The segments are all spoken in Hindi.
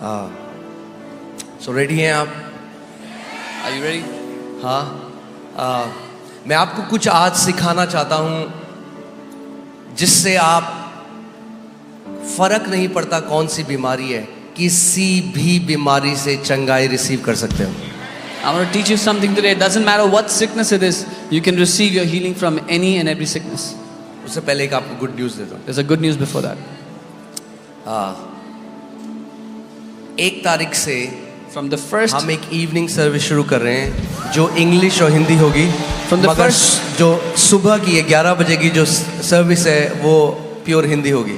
सो रेडी हैं आप? Are you ready? हाँ, मैं आपको कुछ आज सिखाना चाहता हूँ जिससे आप फर्क नहीं पड़ता कौन सी बीमारी है, किसी भी बीमारी से चंगाई रिसीव कर सकते हो। I want to teach you something today. It doesn't matter what sickness it is, you can receive your healing from any and every sickness. उससे पहले एक आपको गुड न्यूज़ देता हूँ। There's a good news before that. 1 तारीख से From the first, हम एक इवनिंग सर्विस शुरू कर रहे हैं जो इंग्लिश और हिंदी होगी। From the मगर first- जो सुबह की 11 बजे की जो सर्विस है वो प्योर हिंदी होगी।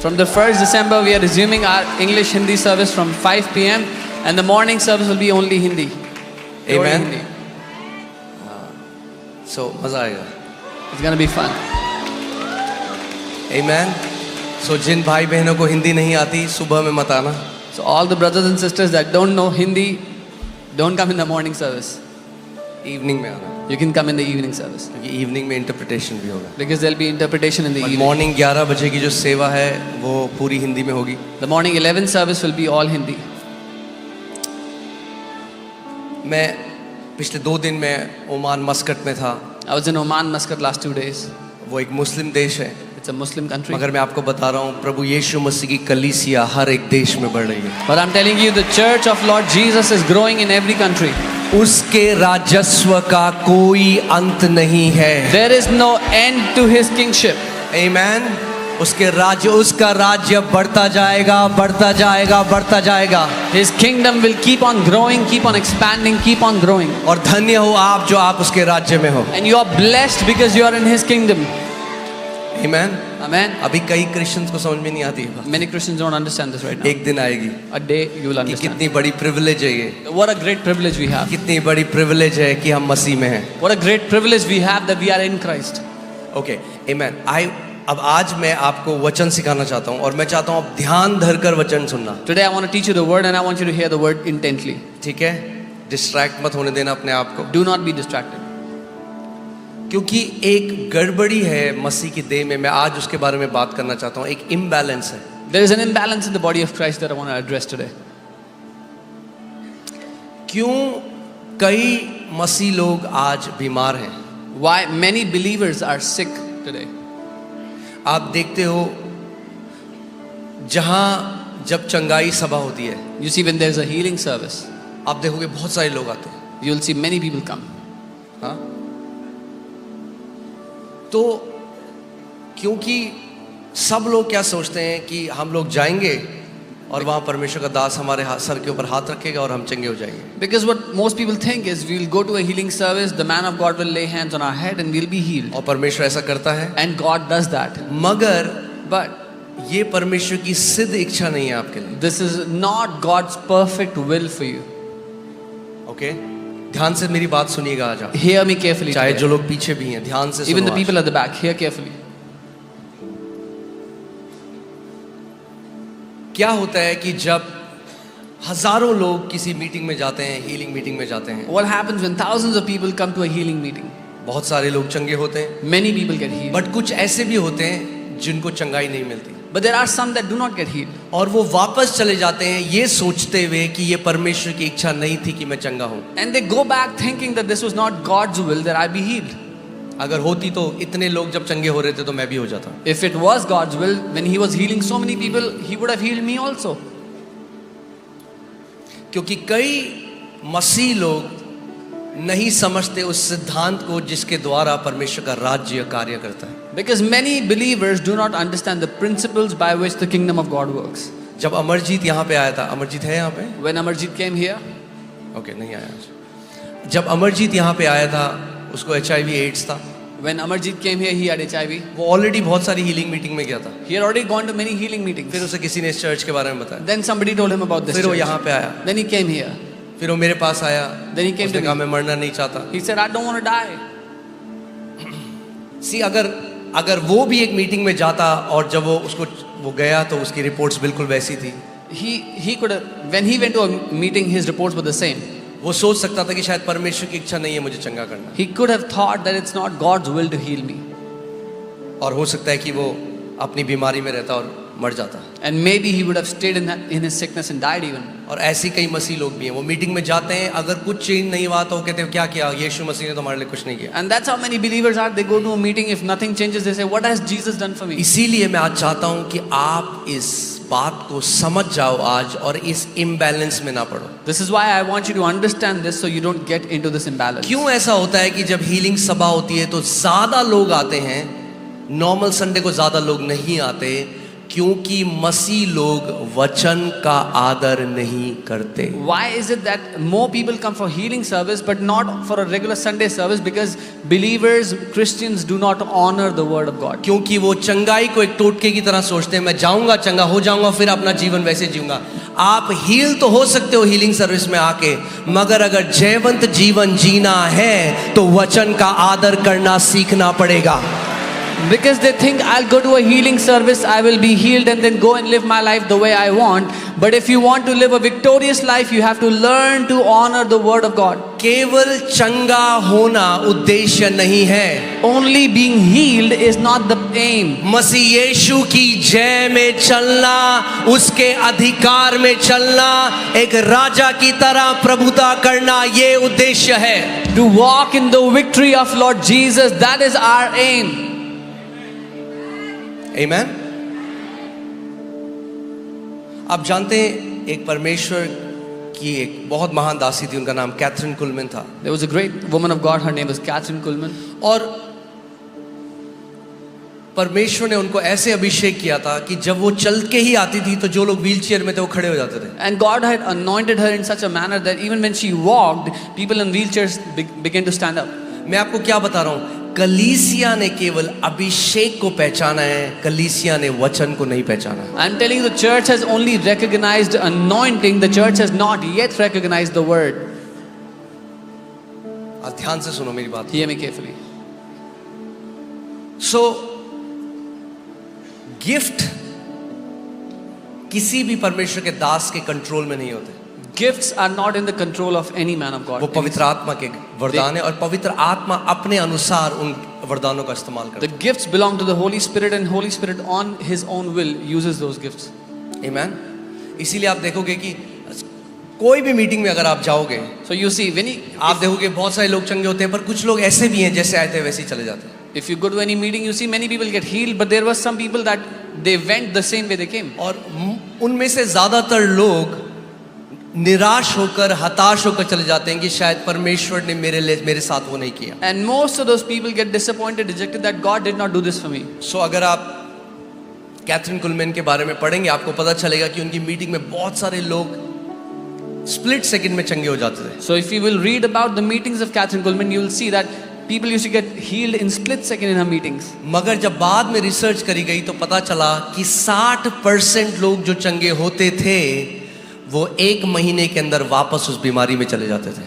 from the 1st December, we are resuming our English Hindi service from 5 p.m. and the morning service will be only Hindi. Pure Amen. Hindi. सो मज़ा आएगा। It's gonna be fun. Amen. सो जिन भाई बहनों को हिंदी नहीं आती सुबह में मत आना। So all the brothers and sisters that don't know Hindi, don't come in the morning service. Evening में आना, You can come in the evening service क्योंकि इवनिंग में इंटरप्रिटेशन भी होगा। because there'll be interpretation in the evening. Morning 11 बजे की जो सेवा है वो पूरी हिंदी में होगी। The morning 11 service will be all Hindi. मैं पिछले 2 दिन में ओमान मस्कट में था। I was in Oman, Muscat last 2 days. वो एक मुस्लिम देश है, It's a Muslim country. मगर मैं आपको बता रहा हूँ प्रभु यीशु मसीह की कलीसिया हर एक देश में बढ़ रही है। But I'm telling you, the church of Lord Jesus is growing in every country. उसके राजस्व का कोई अंत नहीं है। There is no end to his kingship. आमीन। उसका राज्य बढ़ता जाएगा, बढ़ता जाएगा, बढ़ता जाएगा। His kingdom will keep on growing, keep on expanding, keep on growing. और धन्य हो आप जो आप उसके राज्य में हो। And you are blessed because you are in his kingdom. आमीन। Amen. अभी कई क्रिश्चियंस को समझ में नहीं आती है। Many Christians don't understand this right now. एक दिन आएगी A day you will कि understand. कितनी बड़ी प्रिविलेज है ये, What a great privilege we have. कितनी बड़ी प्रिविलेज है कि हम मसीह में हैं। What a great privilege we have that we are in Christ. Okay, आमीन। अब आज मैं आपको वचन सिखाना चाहता हूँ और मैं चाहता हूँ आप ध्यान धरकर वचन सुनना। Today I want to teach you the word and I want you to hear the word intently. ठीक है? डिस्ट्रैक्ट मत होने देना अपने आप को, Do not be distracted. क्योंकि एक गड़बड़ी है मसीह की देह में। मैं आज उसके बारे में बात करना चाहता हूँ। एक इम्बैलेंस है। There is an imbalance in the body of Christ that I want to address today. क्यों कई मसीह लोग आज बीमार हैं? Why many believers are sick today. आप देखते हो जहाँ जब चंगाई सभा होती है, You see, when there is a healing service, आप देखोगे बहुत सारे लोग आते हैं। you will see many people come. हाँ, तो क्योंकि सब लोग क्या सोचते हैं कि हम लोग जाएंगे और वहाँ परमेश्वर का दास हमारे सर के ऊपर हाथ रखेगा और हम चंगे हो जाएंगे। Because what most people think is we'll go to a healing service, the man of God will lay hands on our head and we'll be healed. और परमेश्वर ऐसा करता है, And God does that. मगर But ये परमेश्वर की सिद्ध इच्छा नहीं है आपके लिए। this is not God's perfect will for you. Okay, ध्यान से मेरी बात सुनिएगा आज आप, Hear me carefully. चाहे today. जो लोग पीछे भी हैं ध्यान से Even सुनो the आज। people at the back, hear carefully. क्या होता है कि जब हजारों लोग किसी मीटिंग में जाते हैं, हीलिंग मीटिंग में जाते हैं, What happens when thousands of people come to a healing meeting? बहुत सारे लोग चंगे होते हैं, Many people get healed. But कुछ ऐसे भी होते हैं जिनको चंगाई नहीं मिलती But there are some that do not get healed. और वो वापस चले जाते हैं ये सोचते हुए कि ये परमेश्वर की इच्छा नहीं थी कि मैं चंगा हूं। And they go back thinking that this was not God's will that I be healed. अगर होती तो इतने लोग जब चंगे हो रहे थे तो मैं भी हो जाता। If it was God's will, when He was healing so many people, He would have healed me also. क्योंकि कई मसीह लोग नहीं समझते उस सिद्धांत को जिसके द्वारा परमेश्वर का राज्य कार्य करता है। Because many believers do not understand the principles by which the kingdom of God works. जब अमरजीत यहाँ पे आया था, अमरजीत है यहाँ पे? When Amarjit came here, okay, नहीं आया आज। जब अमरजीत यहाँ पे आया था उसको HIV एड्स था। when Amarjit came here, he had HIV. वो ऑलरेडी बहुत सारी हीलिंग मीटिंग में गया था। He had already gone to many healing meetings. फिर उसे किसी ने इस चर्च के बारे में बताया, Then somebody told him about this फिर वो church. यहाँ पे आया, Then he came here. फिर वो मेरे पास आया, Then he came उसने to कहा me. मैं मरना नहीं चाहता। He said, I don't want to die. सी अगर वो भी एक मीटिंग में जाता और जब वो गया तो उसकी रिपोर्ट्स बिल्कुल वैसी थी। He could have, when he went to a meeting, his reports were the same. वो सोच सकता था कि शायद परमेश्वर की इच्छा नहीं है मुझे चंगा करना, He could have thought that it's not God's will to heal me. और हो सकता है कि वो अपनी बीमारी में रहता और मर जाता। And maybe he would have stayed in his sickness and died even. और ऐसे कई मसीह लोग भी हैं, वो मीटिंग में जाते हैं, अगर कुछ चेंज नहीं हुआ तो वो कहते हैं क्या किया, यीशु मसीह ने तो हमारे लिए कुछ नहीं किया। And that's how many believers are. They go to a meeting, if nothing changes, they say, what has Jesus done for me? इसीलिए मैं आज चाहता हूं कि आप इस बात को समझ जाओ आज और इस इम्बैलेंस में ना पड़ो। This is why I want you to understand this so you don't get into this imbalance. क्यों ऐसा होता है कि जब हीलिंग सभा होती है तो ज्यादा लोग आते हैं, नॉर्मल संडे को ज्यादा लोग नहीं आते? क्योंकि मसीह लोग वचन का आदर नहीं करते। Why is it that more people come for healing service but not for a regular Sunday service? Because believers, Christians do not honor the word of God. क्योंकि वो चंगाई को एक टोटके की तरह सोचते हैं, मैं जाऊंगा चंगा हो जाऊंगा फिर अपना जीवन वैसे जीऊंगा। आप हील तो हो सकते हो हीलिंग सर्विस में आके, मगर अगर जयवंत जीवन जीना है तो वचन का आदर करना सीखना पड़ेगा। Because they think I'll go to a healing service, I will be healed and then go and live my life the way I want. But if you want to live a victorious life, you have to learn to honor the word of God. केवल चंगा होना उद्देश्य नहीं है। Only being healed is not the aim. मसीह यीशु की जय में चलना, उसके अधिकार में चलना, एक राजा की तरह प्रभुता करना, ये उद्देश्य है। To walk in the victory of Lord Jesus, that is our aim. आमेन। आप जानते हैं एक परमेश्वर की एक बहुत महान दासी थी, उनका नाम कैथरीन कुलमैन था। There was a great woman of God, her name was Catherine Kuhlman. और परमेश्वर ने उनको ऐसे अभिषेक किया था कि जब वो चल के ही आती थी तो जो लोग व्हीलचेयर में थे वो खड़े हो जाते थे। And God had anointed her in such a manner that even when she walked, people in wheelchairs began to stand up. मैं आपको क्या बता रहा हूँ, कलीसिया ने केवल अभिषेक को पहचाना है, कलीसिया ने वचन को नहीं पहचाना। I'm telling you, the church has only recognized anointing. The church has not yet recognized the word. आप ध्यान से सुनो मेरी बात। Hear me carefully. सो गिफ्ट किसी भी परमेश्वर के दास के कंट्रोल में नहीं होते। Gifts are not in the control of any man of God. वो पवित्र आत्मा के वरदान है और पवित्र आत्मा अपने अनुसार उन वरदानों का इस्तेमाल करता The gifts belong to the Holy Spirit, and Holy Spirit on His own will uses those gifts. है। आमेन। इसीलिए आप देखोगे कि कोई भी मीटिंग में अगर आप जाओगे, So you see, when आप देखोगे बहुत सारे लोग चंगे होते हैं, पर कुछ लोग ऐसे भी हैं जैसे आए थे वैसे ही चले जाते हैं। if you go to any meeting, you see many people get healed, but there were some people that they went the same way they came. और उनमें से ज्यादातर लोग निराश होकर हताश होकर चले जाते हैं कि शायद परमेश्वर ने मेरे साथ वो नहीं किया। And most of those people get disappointed, dejected that God did not do this for me. सो अगर आप कैथरीन कुलमैन के बारे में पढ़ेंगे आपको पता चलेगा कि उनकी मीटिंग में बहुत सारे लोग स्प्लिट सेकंड में चंगे हो जाते थे। So if you will read about the meetings of Catherine Kuhlman, you will see that people used to get healed in split second in her meetings. मगर जब बाद में रिसर्च करी गई तो पता चला कि 60% लोग जो चंगे होते थे वो 1 महीने के अंदर वापस उस बीमारी में चले जाते थे।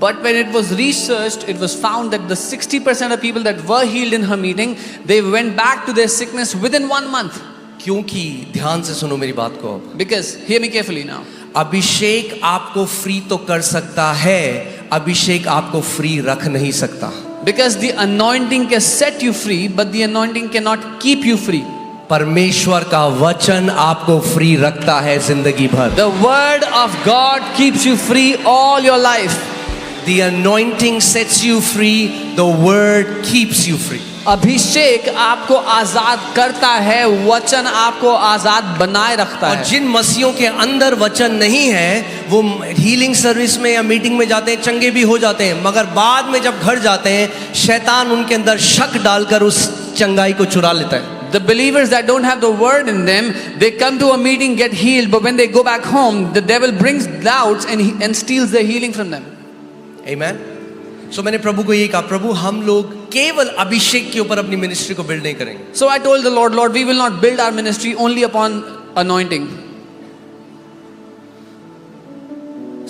But when it was researched, it was found that the 60% of people that were healed in her meeting, they went back to their sickness within 1 month. क्योंकि ध्यान से सुनो मेरी बात को अब, Because, hear me carefully now. अभिषेक आपको फ्री तो कर सकता है, अभिषेक आपको फ्री रख नहीं सकता। Because the anointing can set you free, but the anointing cannot keep you free. परमेश्वर का वचन आपको फ्री रखता है जिंदगी भर। The word of God keeps you free all your life. The anointing sets you free, the word keeps you free. अभिषेक आपको आजाद करता है, वचन आपको आजाद बनाए रखता और है। जिन मसीहों के अंदर वचन नहीं है वो हीलिंग सर्विस में या मीटिंग में जाते हैं, चंगे भी हो जाते हैं, मगर बाद में जब घर जाते हैं शैतान उनके अंदर शक डालकर उस चंगाई को चुरा लेता है। The believers that don't have the word in them, they come to a meeting, get healed, but when they go back home, the devil brings doubts and steals their healing from them. Amen. So मैंने प्रभु को यही कहा, प्रभु हम लोग केवल अभिषेक के ऊपर अपनी मिनिस्ट्री को बिल्ड नहीं करेंगे। So I told the Lord, Lord, we will not build our ministry only upon anointing.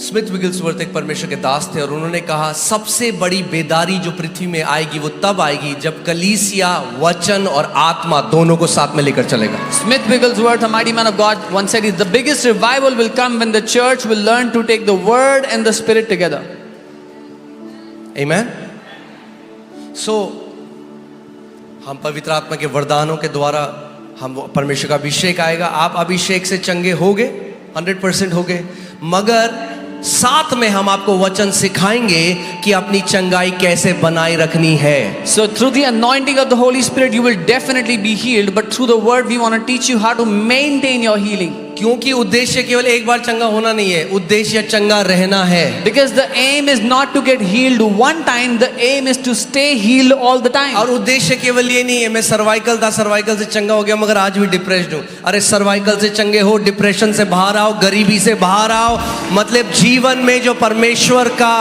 Smith Wigglesworth एक परमेश्वर के दास थे और उन्होंने कहा सबसे बड़ी बेदारी जो पृथ्वी में आएगी वो तब आएगी जब कलीसिया वचन और आत्मा दोनों को साथ में लेकर चलेगा। Smith Wigglesworth, a mighty man of God, once said, the biggest revival will come when the church will learn to take the word and the spirit together. Amen. So हम पवित्र आत्मा के वरदानों के द्वारा हम परमेश्वर का अभिषेक आएगा, आप अभिषेक से चंगे होगे, 100% होगे, मगर साथ में हम आपको वचन सिखाएंगे कि अपनी चंगाई कैसे बनाए रखनी है। So through the anointing of the Holy Spirit, you will definitely be healed. But through the word, we want to teach you how to maintain your healing. क्योंकि उद्देश्य केवल एक बार चंगा होना नहीं है, उद्देश्य चंगा रहना है। Because the aim is not to get healed one time, the aim is to stay healed all the time. और उद्देश्य केवल ये नहीं है मैं सर्वाइकल था, सर्वाइकल से चंगा हो गया मगर आज भी डिप्रेस्ड हूँ। अरे सर्वाइकल से चंगे हो, डिप्रेशन से बाहर आओ, गरीबी से बाहर आओ, मतलब जीवन में जो परमेश्वर का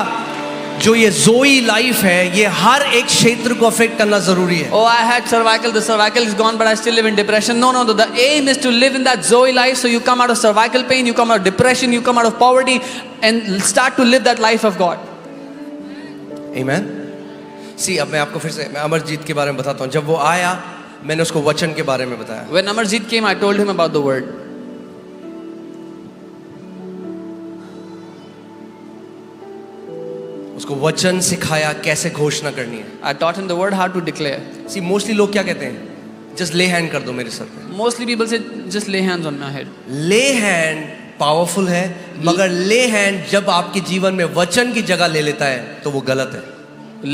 जो ये जोई लाइफ है, ये हर एक क्षेत्र को अफेक्ट करना जरूरी है। Oh, I had cervical, the cervical is gone, but I still live in depression. No, the aim is to live in that Zoe life. So you come out of cervical pain, you come out of depression, you come out of poverty, and start to live that life of God. Amen. See, अब मैं आपको फिर से मैं अमरजीत के बारे में बताता हूँ। जब वो आया, मैंने उसको वचन के बारे में बताया। When Amarjeet came, I told him about the word. उसको वचन सिखाया कैसे घोषणा करनी है। I taught him the word, how to declare. See mostly लोग क्या कहते हैं, जस्ट ले हैंड कर दो मेरे सर पे। Mostly people say, just lay hands on my head. ले हैंड पावरफुल है, मगर ले हैंड जब आपके जीवन में वचन की जगह ले लेता है तो वो गलत है।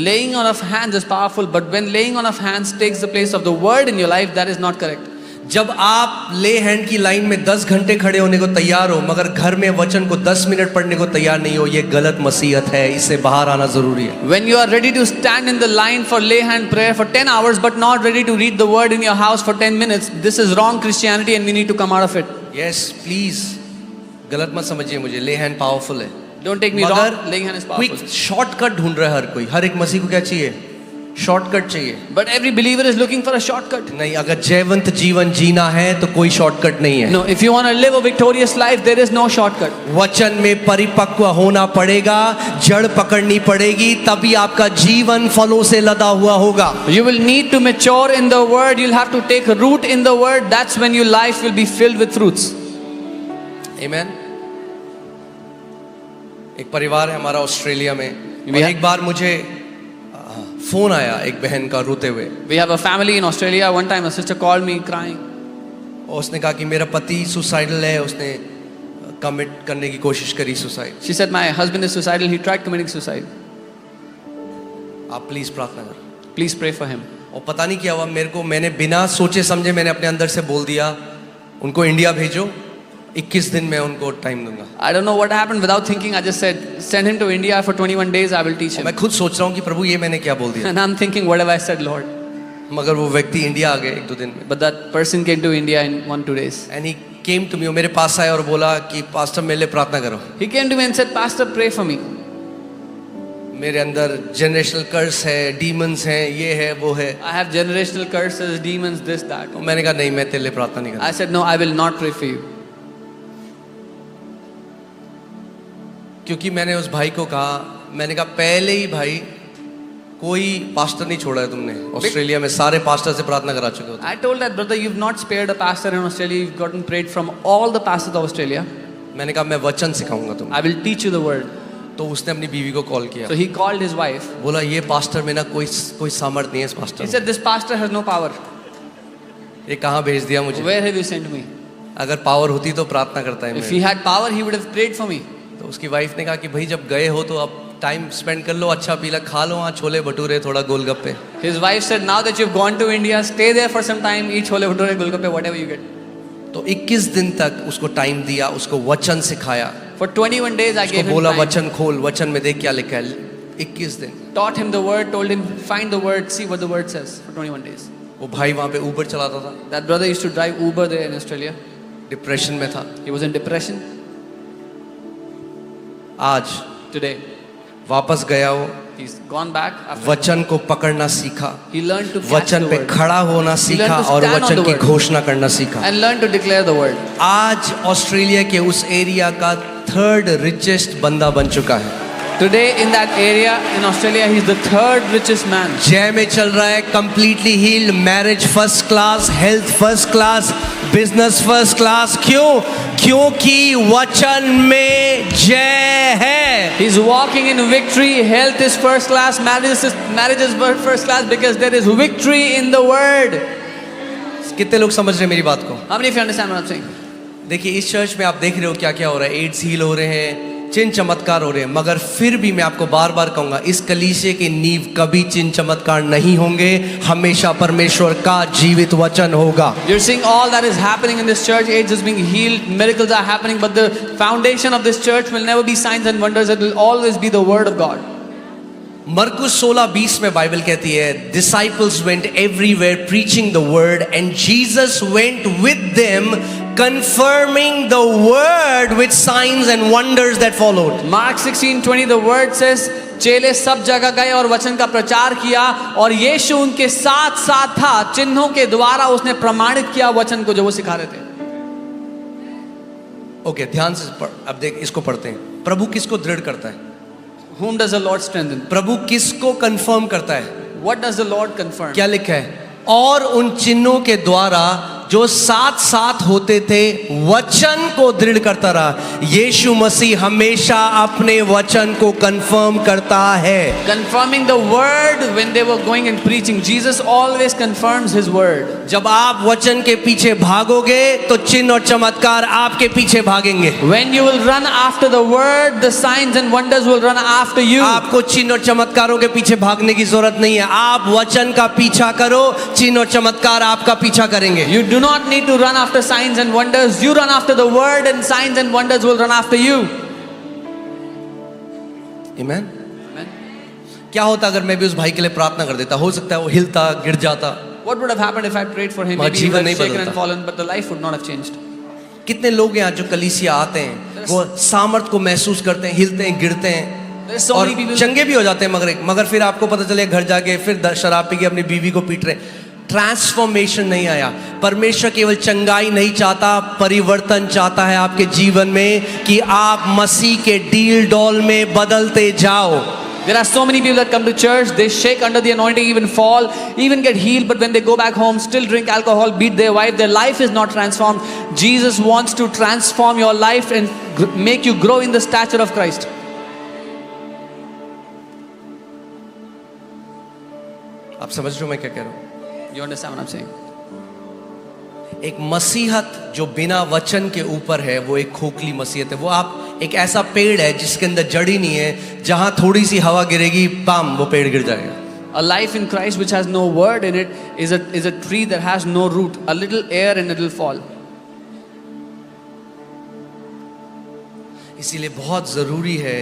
Laying on of hands is powerful, but when laying on of hands takes the place of the word in your life, that is not correct. जब आप ले हैंड की लाइन में 10 घंटे खड़े होने को तैयार हो मगर घर में वचन को 10 मिनट पढ़ने को तैयार नहीं हो, ये गलत मसीहत है, इससे बाहर आना जरूरी है। When you are ready to stand in the line for lay hand prayer for 10 hours but not ready to read the word in your house for 10 minutes, this is wrong Christianity and we need to come out of it. Yes, please, गलत मत समझिए मुझे, ले हैंड पावरफुल है। Don't take me wrong, laying hand is powerful. Quick shortcut ढूंढ रहा है हर कोई, हर एक मसीह को क्या चाहिए? शॉर्टकट चाहिए। But every believer is looking for a shortcut. नहीं, अगर जयवंत जीवन जीना है तो कोई शॉर्टकट नहीं है। No, if you want to live a victorious life, there is no shortcut. वचन में परिपक्व होना पड़ेगा, जड़ पकड़नी पड़ेगी, तभी आपका जीवन फलों से लदा हुआ होगा। You will need to mature in the word, you'll have to take root in the word, that's when your life will be filled with fruits. Amen. एक परिवार है हमारा ऑस्ट्रेलिया में, और एक बार मुझे फोन आया एक बहन का रोते हुए। We have a family in Australia. One time a sister called me crying. और उसने कहा कि मेरा पति सुसाइडल है, उसने कमिट करने की कोशिश करी suicide. She said my husband is suicidal, he tried committing suicide. आप प्लीज प्रार्थना करो। Please pray for him. और पता नहीं क्या हुआ मेरे को, मैंने बिना सोचे समझे मैंने अपने अंदर से बोल दिया उनको इंडिया भेजो, 21 दिन में उनको टाइम दूंगा। I don't know what happened. Without thinking, I just said, send him to India for 21 days. I will teach him. मैं खुद सोच रहा हूँ कि प्रभु ये मैंने क्या बोल दिया, And I'm thinking, what have I said, Lord? मगर वो व्यक्ति इंडिया आ गए 1-2 दिन में। But that person came to India in 1-2 days. And he came to me, वो मेरे पास आया और बोला कि पास्टर मेरे लिए प्रार्थना करो। He came to me and said, Pastor, pray for me. मेरे अंदर जनरेशनल कर्स है, डीमंस हैं, ये है वो है। I have generational curses, demons, this, that. और मैंने कहा नहीं, मैं तेरे लिए प्रार्थना नहीं I said, no, I will not pray for you. क्योंकि मैंने उस भाई को कहा, मैंने कहा पहले ही भाई कोई पास्टर नहीं छोड़ा है तुमने ऑस्ट्रेलिया में, सारे पास्टर से प्रार्थना करा चुके हो। I told that brother, you've not spared a pastor in Australia. You've gotten prayed from all the pastors of Australia. मैंने कहा मैं वचन सिखाऊंगा तुम। I will teach you the word. तो उसने अपनी बीवी को कॉल किया, So he called his wife. बोला ये पास्टर में ना कोई सामर्थ नहीं है इस He pastor said, this pastor has no power. ये कहाँ भेज दिया मुझे? Where have you sent me? अगर पावर होती तो प्रार्थना करता है If मैं। he had power, he would have prayed for me. तो उसकी वाइफ ने कहा कि भाई जब गए हो तो अब टाइम स्पेंड कर लो, अच्छा पीला खा लो, वहाँ छोले भटूरे थोड़ा गोलगप्पे। His wife said, now that you've gone to India, stay there for some time, eat chole bhature, golgappe, whatever you get. तो 21 दिन तक उसको टाइम दिया, उसको वचन सिखाया, For 21 days, I उसको gave him बोला time. वचन खोल, वचन में देख क्या लिखा है। 21 दिन Taught him the word, told him, find the word, see what the word says for 21 days. वो भाई वहाँ पे ऊबर चलाता था, That brother used to drive Uber there in Australia. Depression में था। He was in depression. आज Today, वापस गया वो, he's gone back. After वचन को पकड़ना सीखा, he learned to catch वचन the पे word खड़ा होना सीखा to और stand on वचन the की word. घोषणा करना सीखा। and learned to declare the word. आज ऑस्ट्रेलिया के उस एरिया का 3rd रिचेस्ट बंदा बन चुका है। Today in that area in Australia, he's the 3rd richest man. जय में चल रहा है, completely healed, marriage first class, health first class, business first class. क्यों? क्योंकि वचन में जय है। He's walking in victory. Health is first class. Marriage is first class because there is victory in the word. कितने लोग समझ रहे हैं मेरी बात को? How many of you understand what I'm saying? देखिए इस चर्च में आप देख रहे हो क्या क्या हो रहा है, एड्स हील हो रहे हैं, चिन्ह चमत्कार हो रहे हैं, मगर फिर भी मैं आपको बार बार कहूंगा इस कलीसिया की नींव कभी चिन्ह चमत्कार नहीं होंगे, हमेशा परमेश्वर का जीवित वचन होगा। You're seeing all that is happening in this church. AIDS is being healed, miracles are happening, but the foundation of this church will never be signs and wonders. It will always be the word of God. मरकुस 16:20 में बाइबल कहती है, disciples went everywhere preaching the word and Jesus went with them confirming the word with signs and wonders that followed. Mark 16:20 the word says, चेले सब जगह गए और वचन का प्रचार किया और यीशु उनके साथ साथ था, चिन्हों के द्वारा उसने प्रमाणित किया वचन को जो वो सिखा रहे थे। ओके, ध्यान से अब देख इसको पढ़ते हैं। प्रभु किसको दृढ़ करता है? Whom does the Lord strengthen? प्रभु किसको कंफर्म करता है? What does the Lord confirm? क्या लिखा है? और उन चिन्हों के द्वारा जो साथ साथ होते थे वचन को दृढ़ करता रहा। यीशु मसीह हमेशा अपने वचन को कंफर्म करता है। Confirming the word when they were going and preaching. Jesus always confirms his word. जब आप वचन के पीछे भागोगे तो चिन्ह और चमत्कार आपके पीछे भागेंगे। When you will run after the word, the signs and wonders will run after you. आपको चिन्ह और चमत्कारों के पीछे भागने की जरूरत नहीं है, आप वचन का पीछा करो, चिन्ह और चमत्कार आपका पीछा करेंगे। You do not need to run after signs and wonders. You run after the word and signs and wonders will run after you. Amen? क्या होता अगर मैं भी उस भाई के लिए प्रार्थना कर देता? हो सकता है वो हिलता, गिर जाता। What would have happened if I prayed for him? मगर Maybe he जीवन would नहीं have shaken बदलता। and fallen, but the life would not have changed. कितने लोग हैं आज जो कलीसिया आते हैं, वो सामर्थ को महसूस करते हैं, हिलते हैं, गिरते हैं There's so और many people. चंगे भी हो जाते हैं, मगर फिर आपको पता चले घर जाके फिर शराब पी के अपनी बीवी को पीट रहे। ट्रांसफॉर्मेशन नहीं आया। परमेश्वर केवल चंगाई नहीं चाहता, परिवर्तन चाहता है आपके जीवन में कि आप मसीह के डील डॉल में बदलते जाओ। There are so many people that come to church, they shake under the anointing, even fall, even get healed, but when they go back home, still drink alcohol, beat their wife, their life is not transformed. Jesus wants to transform your life and make you grow in the stature of Christ. आप समझ रहे हो मैं क्या कह रहा हूं? You understand what I'm saying? एक मसीहत जो बिना वचन के ऊपर है वो एक खोखली मसीहत है। वो आप एक ऐसा पेड़ है जिसके अंदर जड़ ही नहीं है, जहां थोड़ी सी हवा गिरेगी पाम वो पेड़ गिर जाएगा। A life in Christ which has no word in it is a tree that has no root. A little air and it will fall. इसीलिए बहुत जरूरी है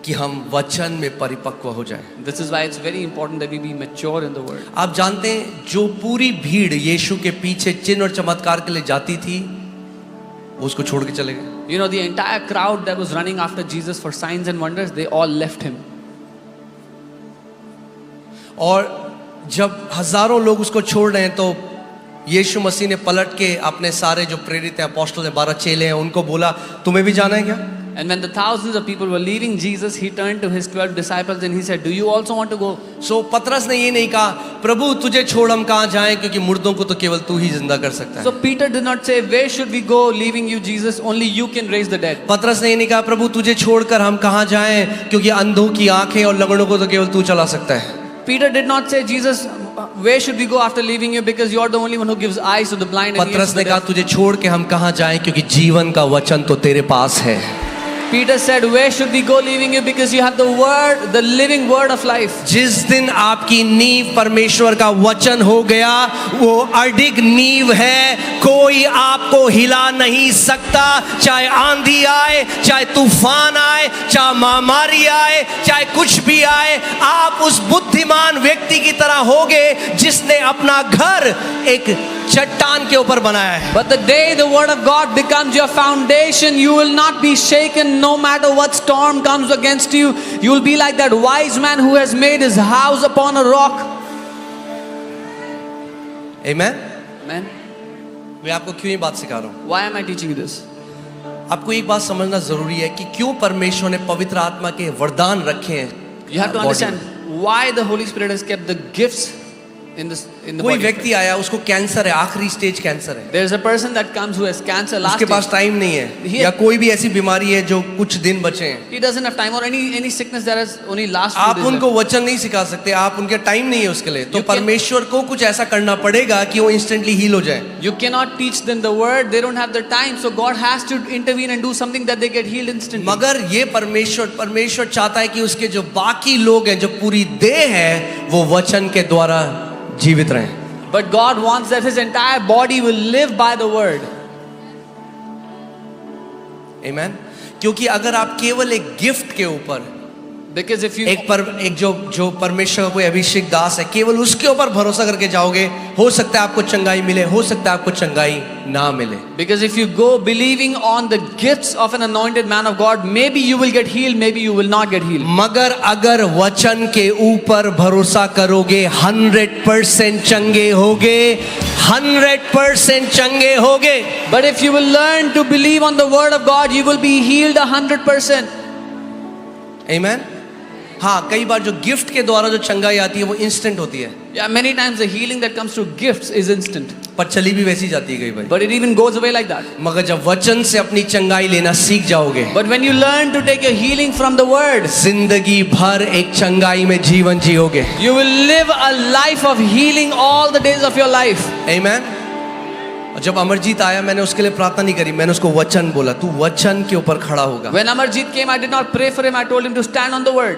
कि हम वचन में परिपक्व हो जाएं। This is why it's very important that we be mature in the word. आप जानते हैं जो पूरी भीड़ यीशु के पीछे चिन्ह और चमत्कार के लिए जाती थी वो उसको छोड़ के चले गए। You know, the entire crowd that was running after Jesus for signs and wonders, they all left him. और जब हजारों लोग उसको छोड़ रहे हैं तो यीशु मसीह ने पलट के अपने सारे जो प्रेरित हैं, अपोस्टल हैं, 12 चेले हैं, उनको बोला तुम्हें भी जाना है क्या? And when the thousands of people were leaving Jesus, he turned to his 12 disciples and he said, do you also want to go? सो पतरस ने ये नहीं कहा प्रभु तुझे छोड़ हम कहाँ जाएं, क्योंकि मुर्दों को तो केवल तू ही जिंदा कर सकता है। So Peter did not say, where should we go leaving you Jesus? Only you can raise the dead. पतरस ने ये नहीं कहा प्रभु तुझे छोड़कर हम कहाँ जाएं, क्योंकि अंधों की आंखें और लंगड़ों को तो केवल तू चला सकता है। Peter did not say, Jesus, where should we go after leaving you? Because you are the only one who gives eyes to the blind and ears पतरस to ने the कहा deaf. तुझे छोड़ के हम कहाँ जाएं, क्योंकि जीवन का वचन तो तेरे पास है। Peter said, where should we go leaving you? Because you have the word, the living word of life. जिस दिन आपकी नींव परमेश्वर का वचन हो गया वो अडिग नींव है, कोई आपको हिला नहीं सकता। चाहे आंधी आए, चाहे तूफान आए, चाहे महामारी आए, चाहे कुछ भी आए, आप उस बुद्धिमान व्यक्ति की तरह होगे जिसने अपना घर एक चट्टान के ऊपर बनाया है। But the day the word of God becomes your foundation, you will not be shaken no matter what storm comes against you. You will be like that wise man who has made his house upon a rock. Amen? Amen. मैं आपको क्यों ये बात सिखा रहा हूँ? Why am I teaching you this? आपको एक बात समझना जरूरी है कि क्यों परमेश्वर ने पवित्र आत्मा के वरदान रखे हैं। You have to body understand why the Holy Spirit has kept the gifts in the कोई body. व्यक्ति आया, उसको कैंसर है, आखिरी स्टेज कैंसर है, There is a person that comes who has cancer last उसके पास stage. टाइम नहीं है, He- या कोई भी ऐसी बीमारी है जो कुछ दिन बचे हैं, He doesn't have time, or any sickness that has only last few आप days उनको left. वचन नहीं सिखा सकते, आप उनके टाइम नहीं है उसके लिए, तो You can- परमेश्वर को कुछ ऐसा करना पड़ेगा कि वो इंस्टेंटली हील हो जाए। You cannot teach them the word, they don't have the time, so God has to intervene and do something that they get healed instantly. मगर ये परमेश्वर चाहता है कि उसके जो बाकी लोग हैं, जो पूरी देह है, वो वचन के द्वारा जीवित रहें। But God wants that his entire body will live by the word. आमेन। क्योंकि अगर आप केवल एक गिफ्ट के ऊपर, Because if you एक जो परमेश्वर का कोई अभिषेक दास है, केवल उसके ऊपर भरोसा करके जाओगे, हो सकता है आपको चंगाई मिले, हो सकता है आपको चंगाई ना मिले। Because if you go believing on the gifts of an anointed man of God, maybe you will get healed, maybe you will not get healed. मगर अगर वचन के ऊपर भरोसा करोगे, 100% चंगे होगे, 100% चंगे होगे। But if you will learn to believe on the word of God, you will be healed 100%. आमेन। हाँ, कई बार जो गिफ्ट के द्वारा जो चंगाई आती है वो इंस्टेंट होती है, Yeah, many times the healing that comes through gifts is instant. पर चली भी वैसी जाती है कई बार। But it even goes away like that. मगर जब वचन से अपनी चंगाई लेना सीख जाओगे, But when you learn to take your healing from the word, जिंदगी भर एक चंगाई में जीवन जियोगे। you will live a life of healing all the days of your life. आमेन। और जब अमरजीत आया, मैंने उसके लिए प्रार्थना नहीं करी, मैंने उसको वचन बोला, तू वचन के ऊपर खड़ा होगा। When Amarjeet came, I did not pray for him, I told him to stand on the word.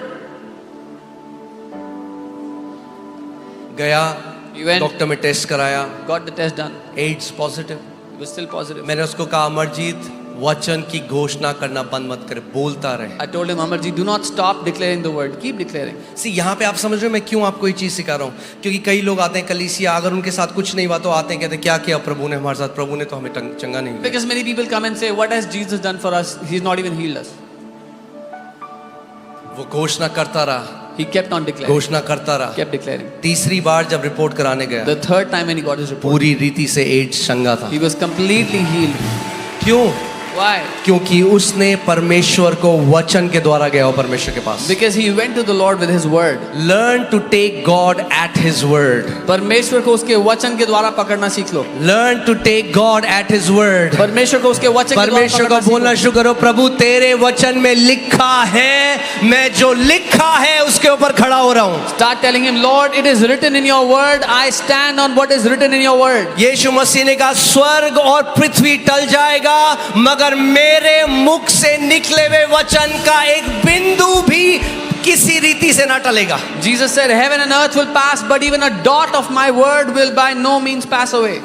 गया, He went, डॉक्टर में टेस्ट कराया, got the test done. AIDS positive. He was still positive. मैंने उसको कहा, अमरजीत वचन की घोषणा करना बंद मत करे, बोलता रहे। I told him, Amarjeet, do not stop declaring the word. Keep declaring. यहाँ पे आप समझ रहे हो मैं क्यों आपको ये चीज सिखा रहा हूँ? क्योंकि कई लोग आते हैं कलीसिया, अगर उनके साथ कुछ नहीं हुआ तो आते हैं, कहते हैं क्या किया प्रभु ने हमारे साथ, प्रभु ने तो हमें चंगा नहीं किया। Because many people come and say, what has Jesus done for us? He's not even healed us. वो घोषणा करता रहा, He kept on declaring. घोषणा करता रहा। Kept declaring. तीसरी बार जब रिपोर्ट कराने गया, The third time when he got his report, पूरी रीति से एड्स चंगा था। he was completely healed. क्यों? Why? क्योंकि उसने परमेश्वर को वचन के द्वारा गया हो परमेश्वर के पास। Because he went to the Lord with his word. Learn to take God at His word. परमेश्वर को उसके वचन के द्वारा पकड़ना सीख लो। Learn to take God at His word. परमेश्वर को उसके वचन के द्वारा परमेश्वर को पकड़ना बोलना सीखो। शुरू करो, प्रभु तेरे वचन में लिखा है, मैं जो लिखा है उसके ऊपर खड़ा हो रहा हूँ। Start telling him, Lord, it is written in your word. I stand on what is written in your word. यीशु मसीह ने कहा, स्वर्ग और पृथ्वी टल जाएगा, मगर मेरे मुख से निकले हुए वचन का एक बिंदु भी किसी रीति से ना टलेगा। Jesus said, heaven and earth will pass, but even a dot of my word will by no means pass away.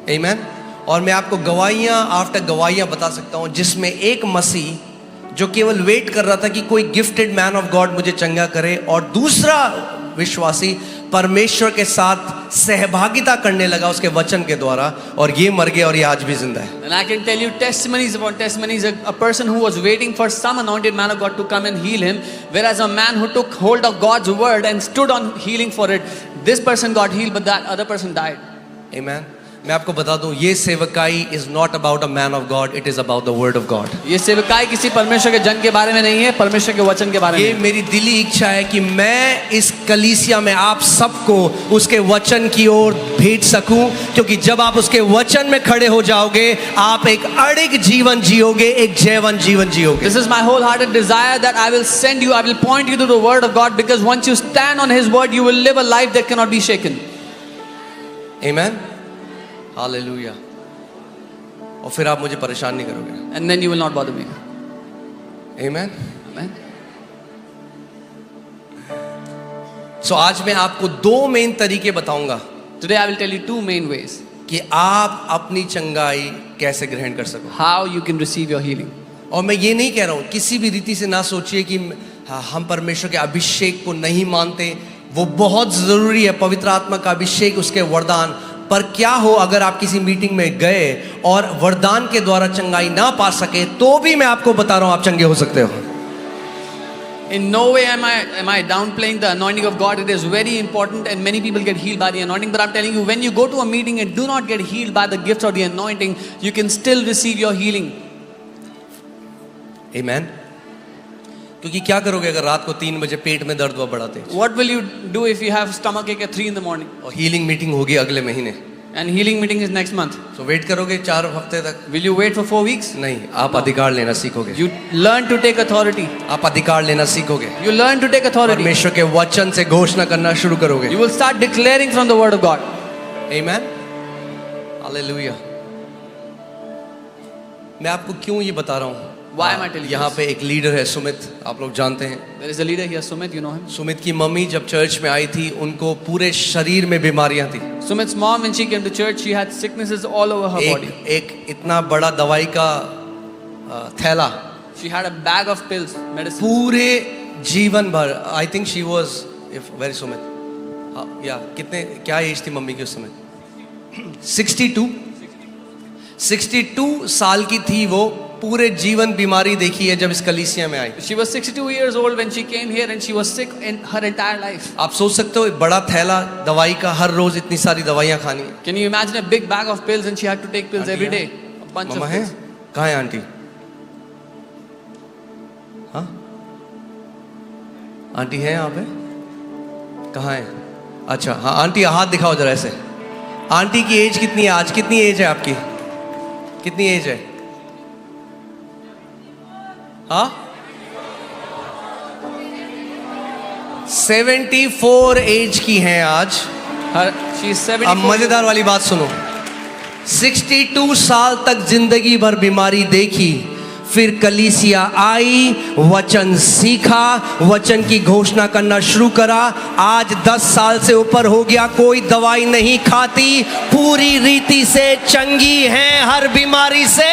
आमेन। और मैं आपको गवाहियां आफ्टर गवाहियां बता सकता हूं, जिसमें एक मसीह जो केवल वेट कर रहा था कि कोई गिफ्टेड मैन ऑफ गॉड मुझे चंगा करे, और दूसरा विश्वासी परमेश्वर के साथ सहभागिता करने लगा उसके वचन के द्वारा, और ये मर गया और ये आज भी जिंदा है। And I can tell you testimonies upon testimonies. A person who was waiting for some anointed man of God to come and heal him, whereas a man who took hold of God's word and stood on healing for it, this person got healed, but that other person died. आमेन। मैं आपको बता दूं, ये सेवकाई is not about a man of God, it is about the word of God. ये सेवकाई किसी परमेश्वर के जन के बारे में नहीं है, परमेश्वर के वचन के बारे में। ये मेरी दिली इच्छा है कि मैं इस कलीसिया में आप सबको उसके वचन की ओर भेज सकूं, क्योंकि जब आप उसके वचन में खड़े हो जाओगे, आप एक अड़िग जीवन जियोगे, एक जयवन जीवन जियोगे। This is my wholehearted desire that I will send you, I will point you to the word of God, because once you stand on his word, you will live a life that cannot be shaken. Amen. Hallelujah. और फिर आप मुझे परेशान नहीं करोगे। And then you will not bother me. Amen. Amen. सो आज मैं आपको दो मेन तरीके बताऊंगा Today I will tell you two main ways कि आप अपनी चंगाई कैसे ग्रहण कर सको। how you can receive your healing. और मैं ये नहीं कह रहा हूँ, किसी भी रीति से ना सोचिए कि हम परमेश्वर के अभिषेक को नहीं मानते, वो बहुत ज़रूरी है, पवित्र आत्मा का अभिषेक, उसके वरदान। पर क्या हो अगर आप किसी मीटिंग में गए और वरदान के द्वारा चंगाई ना पा सके, तो भी मैं आपको बता रहा हूँ आप चंगे हो सकते हो। In no way am I downplaying the anointing of God. It is very important, and many people get healed by the anointing. But I'm telling you, when you go to a meeting and do not get healed by the gifts or the anointing, you can still receive your healing. Amen. क्योंकि क्या करोगे अगर रात को 3 बजे पेट में दर्द हुआ बड़ा तेज, What will you do if you have stomach ache at 3 in the morning? और हीलिंग मीटिंग होगी अगले महीने, And healing meeting is next month. तो वेट करोगे 4 हफ्ते तक? Will you wait for 4 weeks? नहीं, आप अधिकार लेना सीखोगे। You learn to take authority. आप अधिकार लेना सीखोगे, You learn to take authority. परमेश्वर के वचन से घोषणा करना शुरू करोगे। You will start declaring from the word of God. Amen, hallelujah. मैं आपको क्यों ये बता रहा हूँ? Why am I telling you यहाँ this? पे एक लीडर है सुमित, आप लोग जानते हैं। There is a leader here, Sumit, you know him. Sumit की मम्मी जब चर्च में आई थी, उनको पूरे शरीर में बीमारियां थी। Sumit's mom, when she came to church, she had sicknesses all over her body. एक इतना बड़ा दवाई का थैला, She had a bag of pills, medicine. पूरे जीवन भर। I think she was very Sumit, या कितने, क्या एज थी मम्मी की उस समय? 62 साल की थी वो, पूरे जीवन बीमारी देखी है जब इस कलीसिया में आई। She was 62 years old when she came here and she was sick in her entire life. आप सोच सकते हो, एक बड़ा थैला दवाई का, हर रोज इतनी सारी दवाइयां खानी है। Can you imagine a big bag of pills and she had to take pills every day? A bunch mamma of है? pills. कहाँ है आंटी? हाँ, आंटी है यहाँ पे? कहाँ है? अच्छा हाँ, आंटी हाथ दिखाओ जरा ऐसे। आंटी की एज कितनी है आज? कितनी एज है आपकी? कितनी एज है? हाँ, 74 एज की हैं आज। She's 74. अब मजेदार वाली बात सुनो, 62 साल तक जिंदगी भर बीमारी देखी, फिर कलीसिया आई, वचन सीखा, वचन की घोषणा करना शुरू करा। आज 10 साल से ऊपर हो गया, कोई दवाई नहीं खाती, पूरी रीति से चंगी हैं हर बीमारी से।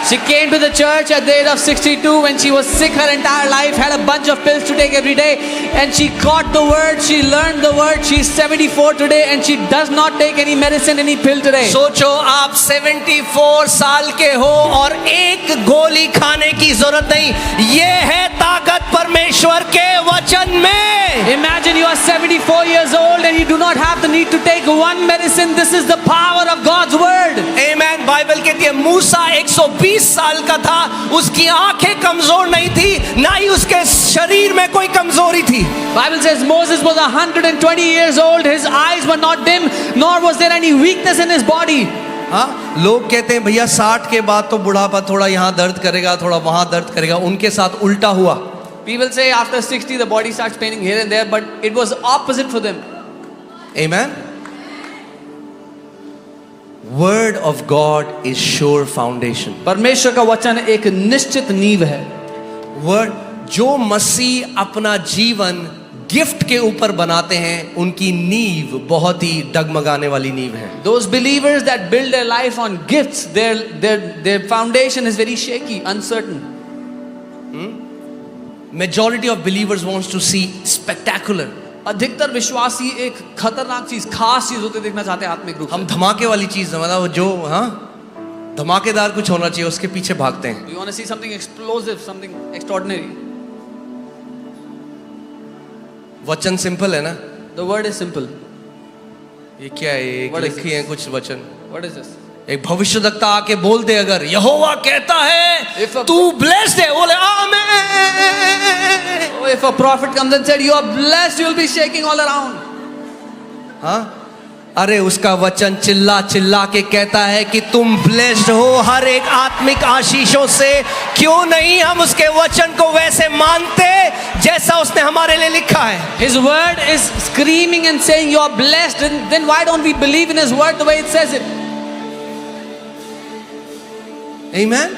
She came to the church at the age of 62 when she was sick her entire life, had a bunch of pills to take every day, and she caught the word, she learned the word. She's 74 today and she does not take any medicine, any pill today. सोचो, आप 74 साल के हो और एक गोली खाने की जरूरत नहीं। ये है ताकत परमेश्वर के वचन में। Imagine you are 74 years old and you do not have the need to take one medicine. This is the power of God's word. Amen. Bible कहती है मूसा 120 साल का था, उसकी आंखें कमजोर नहीं थी, ना ही उसके शरीर में कोई कमजोरी थी। Bible says Moses was 120 years old. His eyes were not dim, nor was there any weakness in his body. हाँ, लोग कहते हैं भैया 60 के बाद तो बुढ़ापा, थोड़ा यहाँ दर्द करेगा, थोड़ा वहां दर्द करेगा। उनके साथ उल्टा हुआ। People say after 60 the body starts paining here and there, but it was opposite for them. Amen. Word of God is sure foundation. परमेश्वर का वचन एक निश्चित नींव है। वर्ड, जो मसीह अपना जीवन गिफ्ट के ऊपर बनाते हैं, उनकी नींव बहुत ही डगमगाने वाली नींव है। Those believers that build their life on gifts, their foundation is very shaky, uncertain. Majority of believers wants to see spectacular. अधिकतर विश्वासी एक खतरनाक चीज, खास चीज होते देखना चाहते हैं आत्मिक रूप से। हम धमाके वाली चीज, मतलब जो हाँ धमाकेदार कुछ होना चाहिए, उसके पीछे भागते हैं। You want to see something explosive, something extraordinary. वचन सिंपल है ना? The word is simple. ये क्या है? ये What is लिखी है कुछ वचन। What is this? एक भविष्यवक्ता आके बोल दे, अगर यहोवा कहता है If a- तू ब्लेस्ड है, बोले आमेन। Oh, if a prophet comes and said you are blessed, you will be shaking all around. हाँ, अरे उसका वचन चिल्ला चिल्ला के कहता है कि तुम ब्लेस्ड हो हर एक आत्मिक आशीषों से। क्यों नहीं हम उसके वचन को वैसे मानते जैसा उसने हमारे लिए लिखा है? His word is screaming and saying you are blessed, and then why don't we believe in his word the way it says it? Amen.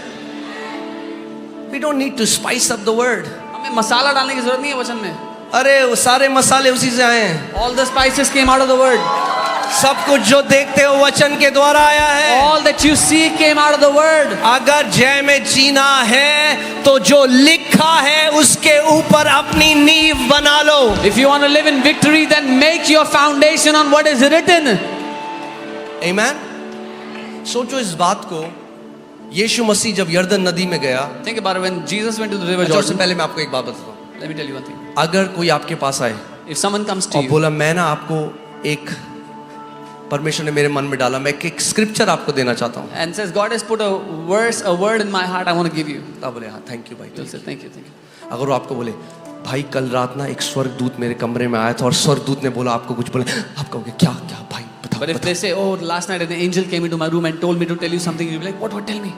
We don't need to spice up the word. हमें मसाला डालने की जरूरत नहीं है वचन में। अरे वो सारे मसाले उसी से आए हैं। All the spices came out of the word. सब कुछ जो देखते हो वचन के द्वारा आया है। All that you see came out of the word. अगर जय में जीना है तो जो लिखा है उसके ऊपर अपनी नींव बना लो। If you want to live in victory, then make your foundation on what is written. Amen. सोचो इस बात को, यीशु मसीह जब यर्दन नदी में गया, Think about it. When Jesus went to the river अच्छा, उससे Jordan, पहले मैं आपको एक बात बताता हूँ। let me tell you one thing. अगर कोई आपके पास आए If someone comes to और you बोला मैं ना आपको एक, परमेश्वर ने मेरे मन में डाला, मैं एक स्क्रिप्चर आपको देना चाहता हूँ, and says God has put a verse, a word in my heart, I want to give you. तब बोले हाँ थैंक यू भाई। You'll say thank you, thank you. अगर वो आपको बोले भाई कल रात ना एक स्वर्गदूत मेरे कमरे में आया था और स्वर्गदूत ने बोला आपको कुछ बोला, आप कहोगे क्या क्या भाई बताओ But if बताओ। they say, oh, last night an angel came into my room and told me to tell you something, you'll be like, what? Tell me.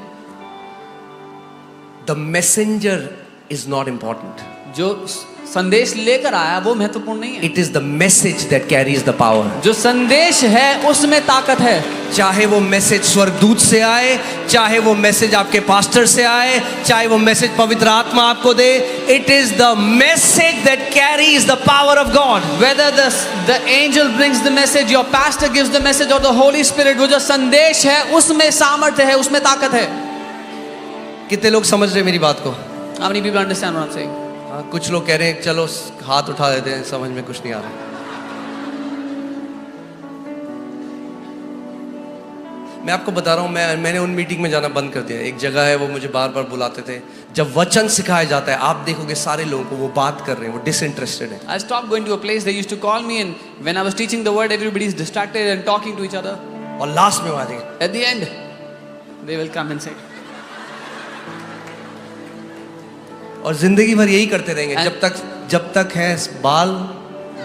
The messenger is not important. जो संदेश लेकर आया वो महत्वपूर्ण नहीं है, It is the message that carries the power. जो संदेश है उसमें ताकत है। चाहे वो मैसेज स्वर्गदूत से आए, चाहे वो मैसेज आपके पास्टर से आए, चाहे वो मैसेज पवित्र आत्मा आपको दे, it is the message that carries the power of God. Whether the angel brings the message, your pastor gives the message, or the Holy Spirit, वो जो संदेश है उसमें सामर्थ्य है, उसमें ताकत है। कितने लोग समझ रहे हैं मेरी बात को? How many people understand what I'm saying? हाँ, कुछ लोग कह रहे हैं चलो हाथ उठा देते हैं, समझ में कुछ नहीं आ रहा। मैं आपको बता रहा हूँ, मैंने उन मीटिंग में जाना बंद कर दिया। एक जगह है, वो मुझे बार बार बुलाते थे। जब वचन सिखाया जाता है, आप देखोगे सारे लोगों को वो बात कर रहे हैं, वो डिसइंटरेस्टेड है। I stopped going to a place. They used to call me, and when I was teaching the word, everybody is distracted and talking to each other. और लास्ट में वो आ जाएंगे, At the end, they will come and say, और जिंदगी भर यही करते रहेंगे जब तक है बाल।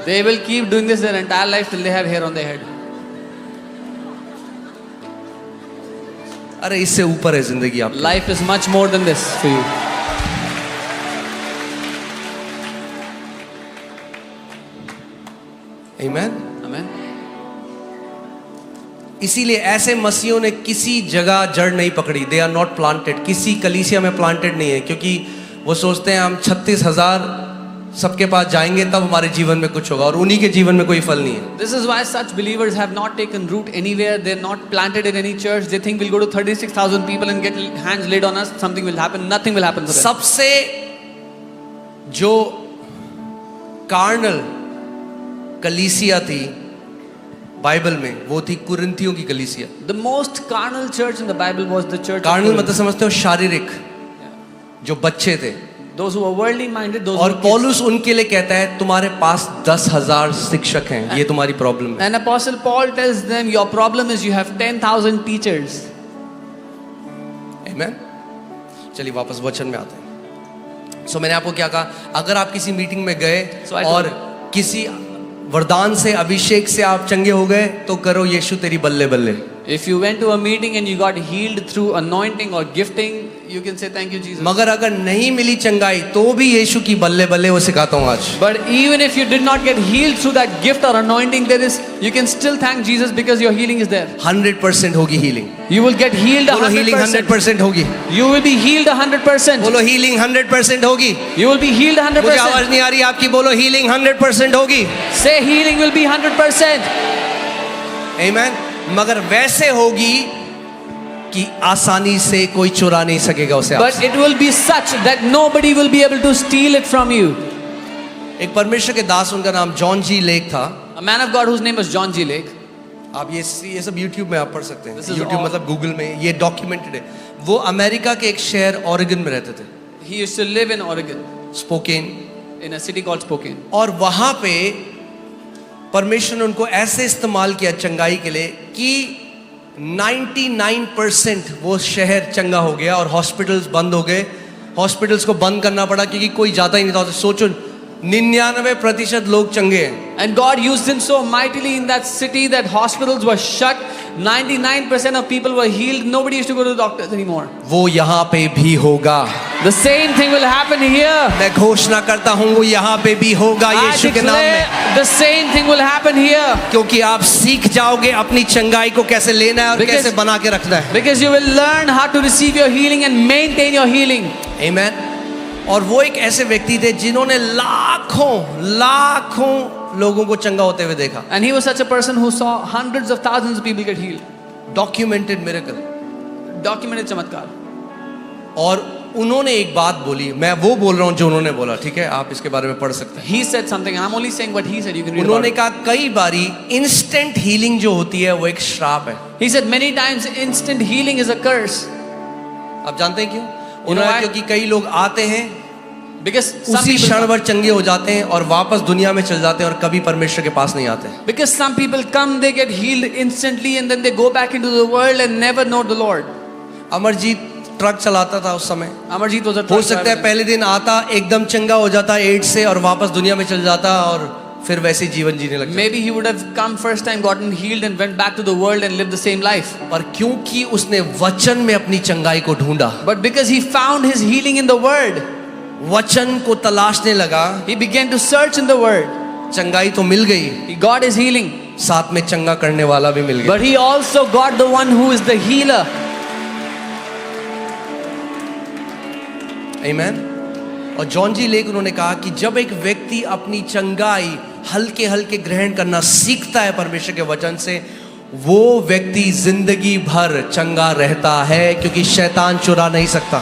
they will keep doing this their entire life till they have hair on their head. अरे इससे ऊपर है जिंदगी आपकी। Life is much more than this for you. Amen? Amen. इसीलिए ऐसे मसीहों ने किसी जगह जड़ नहीं पकड़ी। दे आर नॉट प्लांटेड, किसी कलीसिया में प्लांटेड नहीं है, क्योंकि वो सोचते हैं हम 36,000 सबके पास जाएंगे तब हमारे जीवन में कुछ होगा, और उन्हीं के जीवन में कोई फल नहीं है। This is why such believers have not taken root anywhere. They're not planted in any church. They think we'll go to 36,000 people and get hands laid on us. Something will happen. Nothing will happen for them. सबसे जो कार्नल कलीसिया थी बाइबल में, वो थी कुरिन्थियों की कलीसिया। The most carnal church in the Bible was the church of carnal Corinth. मतलब समझते हो शारीरिक, जो बच्चे थे। Those who were worldly minded, those और who were kids. पौलुस उनके लिए कहता है तुम्हारे पास 10,000 शिक्षक हैं, ये तुम्हारी प्रॉब्लम है। And Apostle Paul tells them, your problem is you have 10,000 teachers. Amen? चलिए वापस वचन में आते हैं। सो मैंने आपको क्या कहा, अगर आप किसी मीटिंग में गए So I told और किसी वरदान से, अभिषेक से आप चंगे हो गए, तो करो यीशु तेरी बल्ले बल्ले। If you went to a meeting and you got healed through anointing or gifting, you can say thank you Jesus. मगर अगर नहीं मिली चंगाई तो भी यीशु की बल्ले बल्ले वो सिखाता हूँ आज। But even if you did not get healed through that gift or anointing, you can still thank Jesus because your healing is there. 100% होगी healing. You will get healed बोलो हीलिंग 100%. 100% होगी। You will be healed 100%. बोलो हीलिंग 100% होगी। You will be healed मुझे आवाज 100%. नहीं आ रही आपकी, बोलो हीलिंग 100% होगी। Say healing will be 100%. आमीन। मगर वैसे होगी कि आसानी से कोई चुरा नहीं सकेगा उसे But आपसे। it will be such that nobody will be able to steal it from you. एक परमेश्वर के दास, उनका नाम जॉन जी लेक था। A man of God whose name was John G. Lake. आप ये सब YouTube में आप पढ़ सकते हैं। This is YouTube all- मतलब गूगल में, ये डॉक्यूमेंटेड है। वो अमेरिका के एक शहर ऑरेगन में रहते थे, He used to live in Oregon, spoken. in a city called Spokane. और वहां पे परमेश्वर ने उनको ऐसे इस्तेमाल किया चंगाई के लिए कि 99% वो शहर चंगा हो गया और हॉस्पिटल्स बंद हो गए। हॉस्पिटल्स को बंद करना पड़ा क्योंकि कोई जाता ही नहीं था। सोचो 99% लोग चंगे हैं। And God used him so mightily in that city that hospitals were shut. 99% of people were healed. Nobody used to go to the doctors anymore. वो यहाँ पे भी होगा। The same thing will happen here. मैं घोषणा करता हूँ वो यहाँ पे भी होगा I यीशु के नाम में। declare the same thing will happen here. क्योंकि आप सीख जाओगे अपनी चंगाई को कैसे लेना है और Because- कैसे बना के रखना है। Because you will learn how to receive your healing and maintain your healing. आमीन। और वो एक ऐसे व्यक्ति थे जिन्होंने लाखों लोगों को चंगा होते हुए देखा। And he was such a person who saw hundreds of thousands of people get healed. Documented miracle. Documented चमत्कार. और उन्होंने एक बात बोली, मैं वो बोल रहा हूँ जो उन्होंने बोला, ठीक है, आप इसके बारे में पढ़ सकते हैं। He said something and I'm only saying what he said. You can read about उन्होंने it. कहा कई बारी इंस्टेंट हीलिंग जो होती है वो एक श्राप है। He said many times instant healing is a curse. आप जानते हैं क्यों? उन्होंने, why? क्योंकि कई लोग आते हैं Because some उसी people क्षण भर चंगे हो जाते हैं और वापस दुनिया में चल जाते हैं और कभी परमेश्वर के पास नहीं आते। Because some people come, they get healed instantly and then they go back into the world and never know the Lord. Amarjeet truck चलाता था उस समय। Amarjit was a हो truck सकता है driver. पहले दिन आता एकदम चंगा हो जाता एड्स से और वापस दुनिया में चल जाता और फिर वैसे ही जीवन जीने लगता। Maybe he would have come first time, gotten healed, and went back to the world and lived the same life. पर क्योंकि उसने वचन में अपनी चंगाई को ढूंढा, But because he found his healing in the word, वचन को तलाशने लगा, he began to search in the word. चंगाई तो मिल गई, He got his healing, साथ में चंगा करने वाला भी मिल गया। but he also got the one who is the healer. आमीन। और जॉन जी लेक उन्होंने कहा कि जब एक व्यक्ति अपनी चंगाई हल्के हल्के ग्रहण करना सीखता है परमेश्वर के वचन से, वो व्यक्ति जिंदगी भर चंगा रहता है, क्योंकि शैतान चुरा नहीं सकता।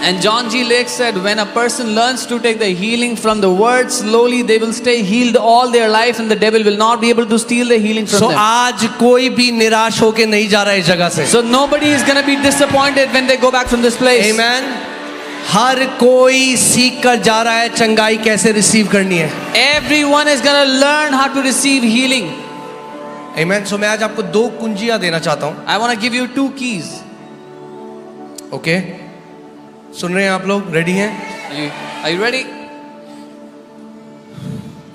And John G. Lake said, when a person learns to take the healing from the word, slowly they will stay healed all their life, and the devil will not be able to steal the healing from So them. आज कोई भी निराश होके नहीं जा रहा है इस जगह से। So nobody is going to be disappointed when they go back from this place. Amen। हर कोई सीख कर जा रहा है चंगाई कैसे रिसीव करनी है। Everyone is going to learn how to receive healing. Amen। So मैं आज आपको 2 कुंजियां देना चाहता हूं। I want to give you 2 keys. Okay, सुन रहे हैं आप लोग? रेडी हैं? Are you ready?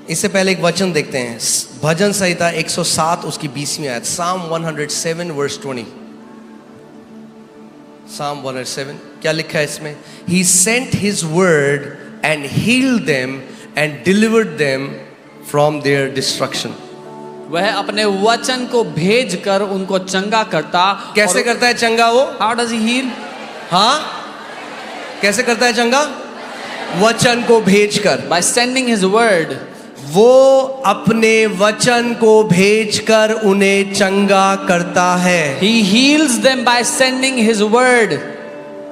इससे पहले एक वचन देखते हैं, भजन संहिता 107 उसकी 20वीं आयत, Psalm 107 verse 20। Psalm 107 क्या लिखा है इसमें? He sent his word and healed them and delivered them from their destruction। वह अपने वचन को भेज कर उनको चंगा करता। कैसे करता है चंगा वो? How does he heal? हाँ, कैसे करता है चंगा? वचन को भेजकर। By sending his word. वो अपने वचन को भेजकर उन्हें चंगा करता है। He heals them by sending his word.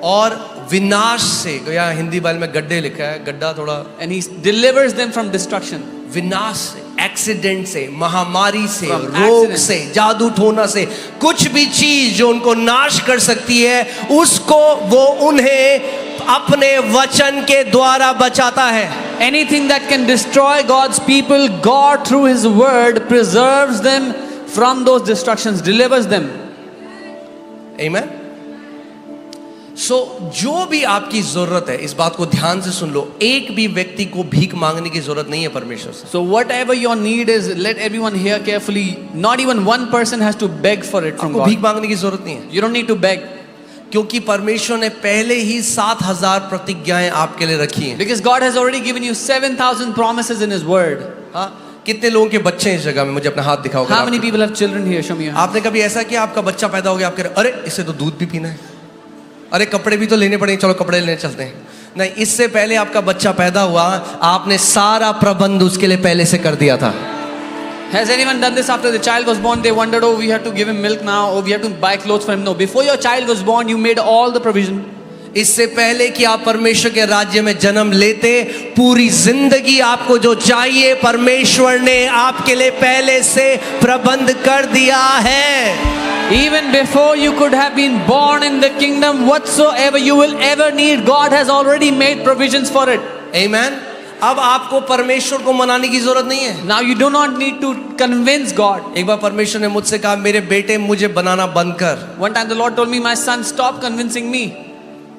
और विनाश से, यहाँ हिंदी बाइबल में गड्ढे लिखा है, गड्ढा थोड़ा, And he delivers them from destruction. विनाश से, एक्सीडेंट से, महामारी से, From रोग accident. से, जादू टोना से, कुछ भी चीज जो उनको नाश कर सकती है, उसको वो उन्हें अपने वचन के द्वारा बचाता है। Anything that can destroy God's people, God through his word preserves them from those destructions, delivers them. Amen। सो जो भी आपकी जरूरत है, इस बात को ध्यान से सुन लो, एक भी व्यक्ति को भीख मांगने की जरूरत नहीं है परमेश्वर से। So whatever your need is, let everyone hear carefully. Not even one person has to beg for it from आपको भीख God. मांगने की जरूरत नहीं है, You don't need to beg. क्योंकि परमेश्वर ने पहले ही 7000 प्रतिज्ञाएं आपके लिए रखी हैं। Because God has already given you 7,000 promises in his word. हाँ, कितने लोगों के बच्चे हैं इस जगह में? मुझे अपना हाथ दिखाओ। How many people have children here? Show me your hand. आपने कभी ऐसा किया, आपका बच्चा पैदा हो गया, आप कह रहे अरे इससे तो दूध भी पीना है, अरे कपड़े भी तो लेने पड़ेंगे, चलो कपड़े लेने चलते हैं। नहीं, इससे पहले आपका बच्चा पैदा हुआ, आपने सारा प्रबंध उसके लिए पहले से कर दिया था। Has anyone done this after the child was born? They wondered, oh, we have to give him milk now, or we have to buy clothes for him. No, before your child was born, you made all the provision. इससे पहले कि आप परमेश्वर के राज्य में जन्म लेते, पूरी जिंदगी आपको जो चाहिए परमेश्वर ने आपके लिए पहले से प्रबंध कर दिया है। Even before you could have been born in the kingdom, whatsoever you will ever need, God has already made provisions for it. Amen। अब आपको परमेश्वर को मनाने की जरूरत नहीं है। Now you do not need to convince God. एक बार परमेश्वर ने मुझसे कहा, मेरे बेटे मुझे बनाना बंद कर। One time the Lord told me, my son, stop convincing me.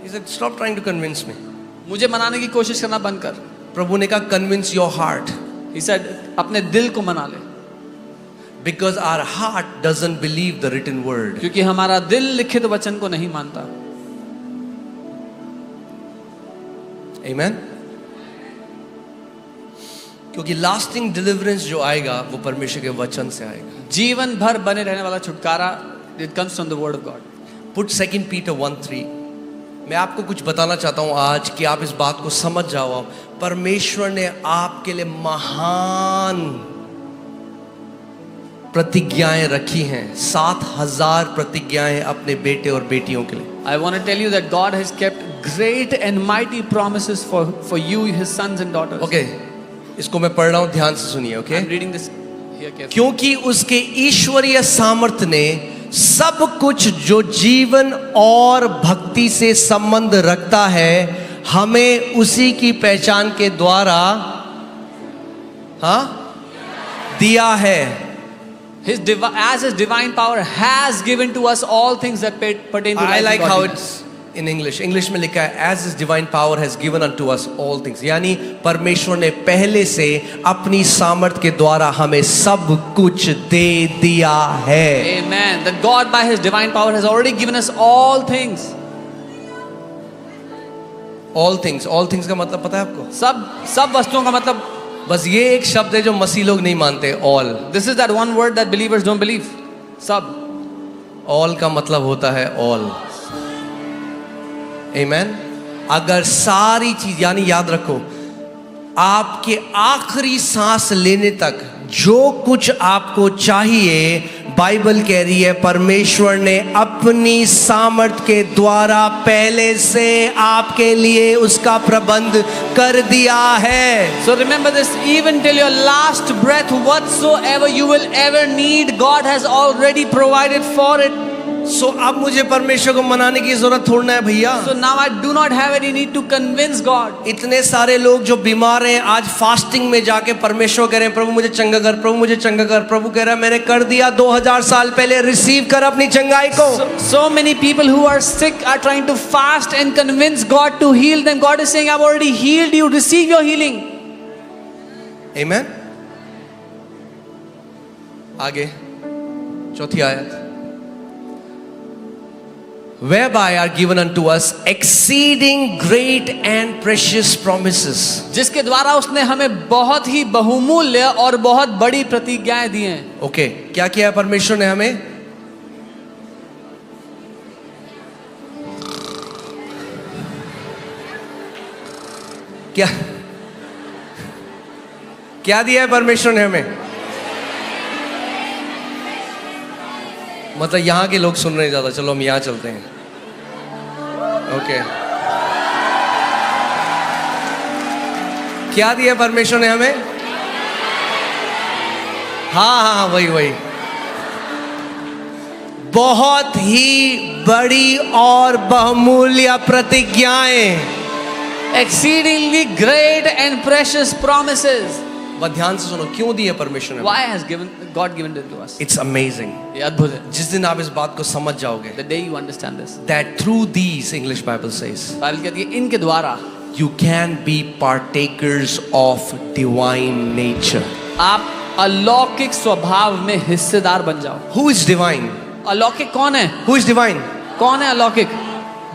He said, stop trying to convince me। मुझे मनाने की कोशिश करना बंद कर। प्रभु ने कहा, convince your heart। He said, अपने दिल को मना ले। Because our heart doesn't believe the written word। क्योंकि हमारा दिल लिखित वचन को नहीं मानता। Amen। क्योंकि लास्टिंग डिलीवरेंस जो आएगा वो परमेश्वर के वचन से आएगा। जीवन भर बने रहने वाला छुटकारा, it comes from the word of God. Put 2 Peter 1:3। मैं आपको कुछ बताना चाहता हूं आज कि आप इस बात को समझ जाओ। परमेश्वर ने आपके लिए महान प्रतिज्ञाएं रखी हैं, 7000 प्रतिज्ञाएं अपने बेटे और बेटियों के लिए। I want to tell you that God has kept great and mighty promises for you, his sons and daughters. Okay, इसको मैं पढ़ रहा हूं, ध्यान से सुनिए। Okay, I'm reading this here carefully. क्योंकि उसके ईश्वरीय सामर्थ्य ने सब कुछ जो जीवन और भक्ति से संबंध रखता है, हमें उसी की पहचान के द्वारा दिया है। As his divine power has given to us all things that pertain to life I and like how godliness. it's in English में लिखा है as is divine power has given unto us all things, यानी परमेश्वर ने पहले से अपनी सामर्थ के द्वारा हमें सब कुछ दे दिया है। Amen. That God by His divine power has already given us all things. All things का मतलब पता है आपको? सब वस्तुओं का मतलब, बस ये एक शब्द है जो मसीह लोग नहीं मानते, all. this is that one word that believers don't believe. सब। ऑल का मतलब होता है ऑल। आमेन। अगर सारी चीज, यानी याद रखो, आपके आखिरी सांस लेने तक जो कुछ आपको चाहिए, बाइबल कह रही है परमेश्वर ने अपनी सामर्थ के द्वारा पहले से आपके लिए उसका प्रबंध कर दिया है। So remember this, even till your last breath, whatsoever you will ever need, God has already provided for it. सो अब मुझे परमेश्वर को मनाने की जरूरत थोड़ा है भैया। So now I do not have any need to convince God. इतने सारे लोग जो बीमार हैं आज फास्टिंग में जाके परमेश्वर कह रहे हैं प्रभु मुझे चंगा कर, प्रभु मुझे चंगा कर। प्रभु कह रहा है मैंने कर दिया 2000 साल पहले, रिसीव कर अपनी चंगाई को। So many people who are sick are trying to fast and convince God to heal them. God is saying I've already healed you, receive your healing. Amen. आगे चौथी आयत, whereby are given unto us exceeding great and precious promises. जिसके द्वारा उसने हमें बहुत ही बहुमूल्य और बहुत बड़ी प्रतिज्ञाएं दी हैं। ओके, क्या किया है परमेश्वर ने हमें? क्या दिया है परमेश्वर ने हमें? मतलब यहाँ के लोग सुन रहे हैं ज्यादा, चलो हम यहाँ चलते हैं। ओके, क्या दिया परमेश्वर ने हमें? हाँ, वही बहुत ही बड़ी और बहुमूल्य प्रतिज्ञाएं, Exceedingly great and precious promises. वह ध्यान से सुनो, क्यों दी है परमेश्वर ने? Why has God given it to us? It's amazing. ये अद्भुत है। जिस दिन आप इस बात को समझ जाओगे, The day you understand this, that through these, English Bible says, Bible कहती है इनके द्वारा you can be partakers of divine nature. आप अलौकिक स्वभाव में हिस्सेदार बन जाओ। Who is divine? अलौकिक कौन है? Who is divine? कौन है अलौकिक?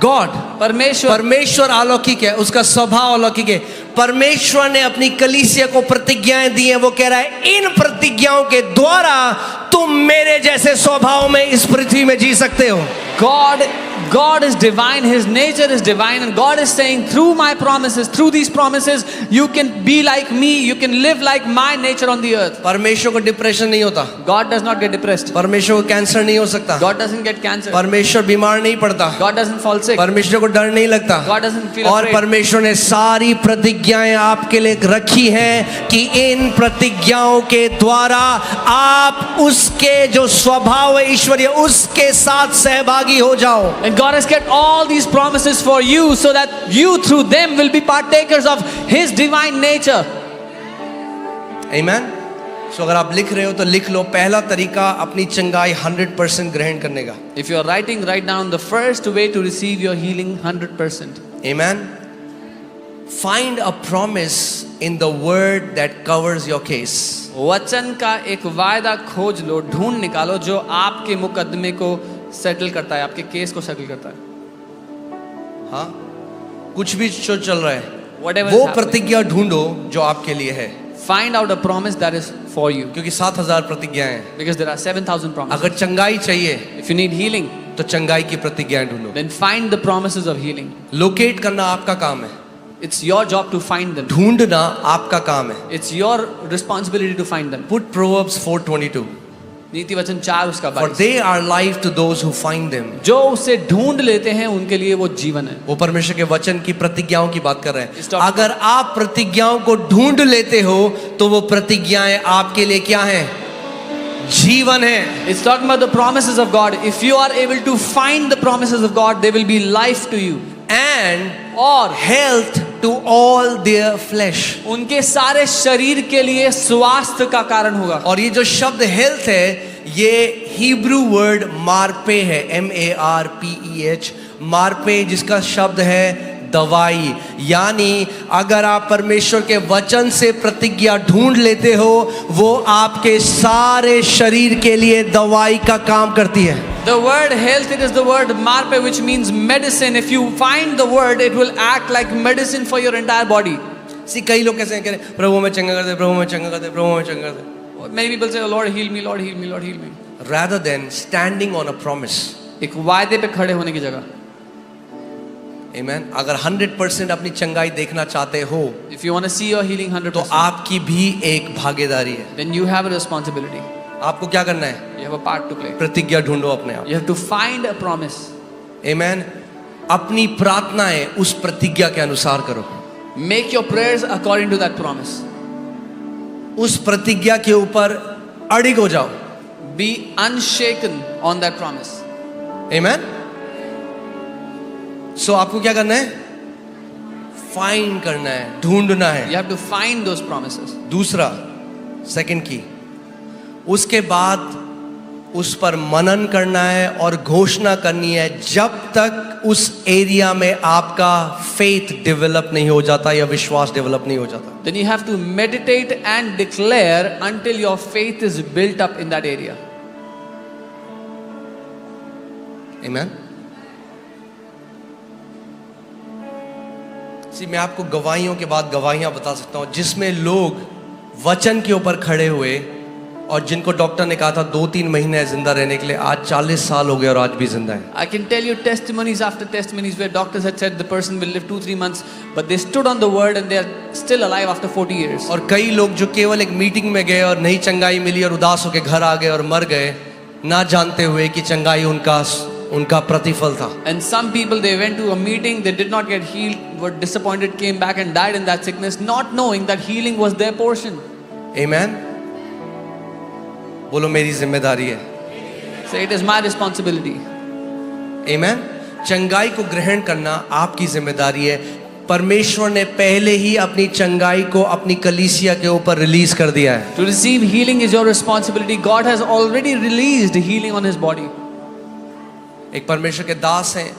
God. परमेश्वर अलौकिक है, उसका स्वभाव अलौकिक है। परमेश्वर ने अपनी कलीसिया को प्रतिज्ञाएं दी हैं। वो कह रहा है इन प्रतिज्ञाओं के द्वारा तुम मेरे जैसे स्वभाव में इस पृथ्वी में जी सकते हो। God is divine, His nature is divine, and God is saying through my promises, through these promises, you can be like me, you can live like my nature on the earth. परमेश्वर को डिप्रेशन नहीं होता। God does not get depressed. परमेश्वर को कैंसर नहीं हो सकता। God doesn't get cancer. परमेश्वर बीमार नहीं पड़ता। God doesn't fall sick. परमेश्वर को डर नहीं लगता। God doesn't feel और afraid. परमेश्वर ने सारी प्रतिज्ञाएं आपके लिए रखी हैं कि इन प्रतिज्ञाओं के द्वारा आप उसके जो स्वभाव है ईश्वरीय, उसके साथ सहभागी हो जाओ। And God has kept all these promises for you so that you through them will be partakers of His divine nature. Amen. So अगर आप लिख रहे हो तो लिख लो, पहला तरीका अपनी चंगाई 100% ग्रहण करने का। If you are writing, write down the first way to receive your healing 100%. Amen. Find a promise in the word that covers your case. वचन का एक वायदा खोज लो, ढूंढ निकालो जो आपके मुकदमे को सेटल करता है, आपके केस को सेटल करता है। हाँ, कुछ भी जो चल रहा है, Whatever वो is happening. प्रतिज्ञा ढूंढो जो आपके लिए है। Find out a promise that is for you. क्योंकि 7000 प्रतिज्ञाएं हैं। Because there are 7,000 promises. अगर चंगाई चाहिए If you need healing, तो चंगाई की प्रतिज्ञाएं ढूंढो। then find the promises of healing. Locate करना आपका काम है, It's your job to find them. ढूंढना आपका काम है। It's your responsibility to find them. Put Proverbs 4:22. नीति वचन 4 उसका For 22। they are life to those who find them. जो उसे ढूंढ लेते हैं उनके लिए वो जीवन है। वो परमेश्वर के वचन की प्रतिज्ञाओं की बात कर रहे It's हैं। talking- अगर आप प्रतिज्ञाओं को ढूंढ लेते हो तो वो प्रतिज्ञाएं आपके लिए क्या हैं? जीवन है। It's talking about the promises of God. If you are able to find the promises of God, they will be life to you. And और health to all their flesh. उनके सारे शरीर के लिए स्वास्थ्य का कारण होगा। और ये जो शब्द हेल्थ है, ये हिब्रू वर्ड मार्पे है, MARPEH। मार्पे जिसका शब्द है दवाई, यानी अगर आप परमेश्वर के वचन से प्रतिज्ञा ढूंढ लेते हो, वो आपके सारे शरीर के लिए दवाई का काम करती है। The word health, it is the word marpe, which means medicine. If you find the word, it will act like medicine for your entire body. सी कई लोग कैसे कह रहे हैं, प्रभु में चंगा कर दे, प्रभु में चंगा कर दे, प्रभु में चंगा कर दे। Many people say, oh, Lord heal me, Lord heal me, Lord heal me. Rather than standing on a promise. एक वायदे पे खड़े होने की जगह। Amen. अगर 100% अपनी चंगाई देखना चाहते हो, If you want to see your healing 100%, तो आपकी भी एक भागीदारी है। then you have a responsibility. आपको क्या करना है? You have a part to play. प्रतिज्ञा ढूंढो अपने आप। You have to find a promise. Amen. अपनी प्रार्थनाएं उस प्रतिज्ञा के अनुसार करो। Make your prayers according to that promise. उस प्रतिज्ञा के ऊपर अड़िग हो जाओ। Be unshaken on that promise. Amen. So आपको क्या करना है? फाइंड करना है, ढूंढना है। You have to find those promises. दूसरा, सेकंड की, उसके बाद उस पर मनन करना है और घोषणा करनी है जब तक उस एरिया में आपका फेथ डेवलप नहीं हो जाता या विश्वास डेवलप नहीं हो जाता। Then you have to meditate and declare until your faith is built up in that area. Amen. मैं आपको गवाहियों के बाद गवाहियां बता सकता हूं जिसमें लोग वचन के ऊपर खड़े हुए और जिनको डॉक्टर ने कहा था 2-3 महीने जिंदा रहने के लिए, आज 40 साल हो गए और आज भी जिंदा है। I can tell you testimonies after testimonies where doctors had said the person will live 2-3 months, but they stood on the word and they are still alive after 40 years. और कई लोग जो केवल एक मीटिंग में गए और नहीं चंगाई मिली और उदास होकर घर आ गए और मर गए, ना जानते हुए कि चंगाई उनका प्रतिफल था। And some people, they went to a meeting, they did not get healed, were disappointed, came back and died in that sickness, not knowing that healing was their portion. Amen. बोलो मेरी जिम्मेदारी है। So it is my responsibility. Amen. चंगाई को ग्रहण करना आपकी जिम्मेदारी है। परमेश्वर ने पहले ही अपनी चंगाई को अपनी कलीसिया के ऊपर रिलीज कर दिया है। To receive healing is your responsibility. God has already released healing on his body. एक परमेश्वर के दास हैं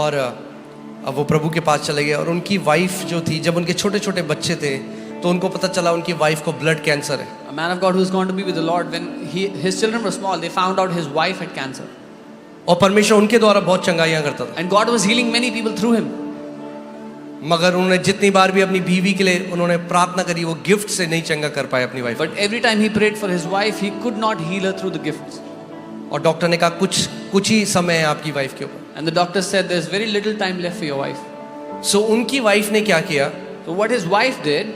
और अब वो प्रभु के पास चले गए और उनकी वाइफ जो थी, जब उनके छोटे छोटे बच्चे थे तो उनको पता चला उनकी वाइफ को ब्लड कैंसर है। A man of God who is going to be with the Lord, when his children were small, they found out his wife had cancer. और परमेश्वर उनके द्वारा बहुत चंगाइयां करता था। And God was healing many people through him. मगर उन्होंने जितनी बार भी अपनी बीवी के लिए उन्होंने प्रार्थना करी, वो गिफ्ट से नहीं चंगा कर पाए अपनी wife. But every time he prayed for his wife, he could not heal her through the gifts. और डॉक्टर ने कहा कुछ ही समय है आपकी वाइफ के ऊपर। And the doctor said there's very little time left for your wife. सो उनकी वाइफ ने क्या किया? So what his wife did,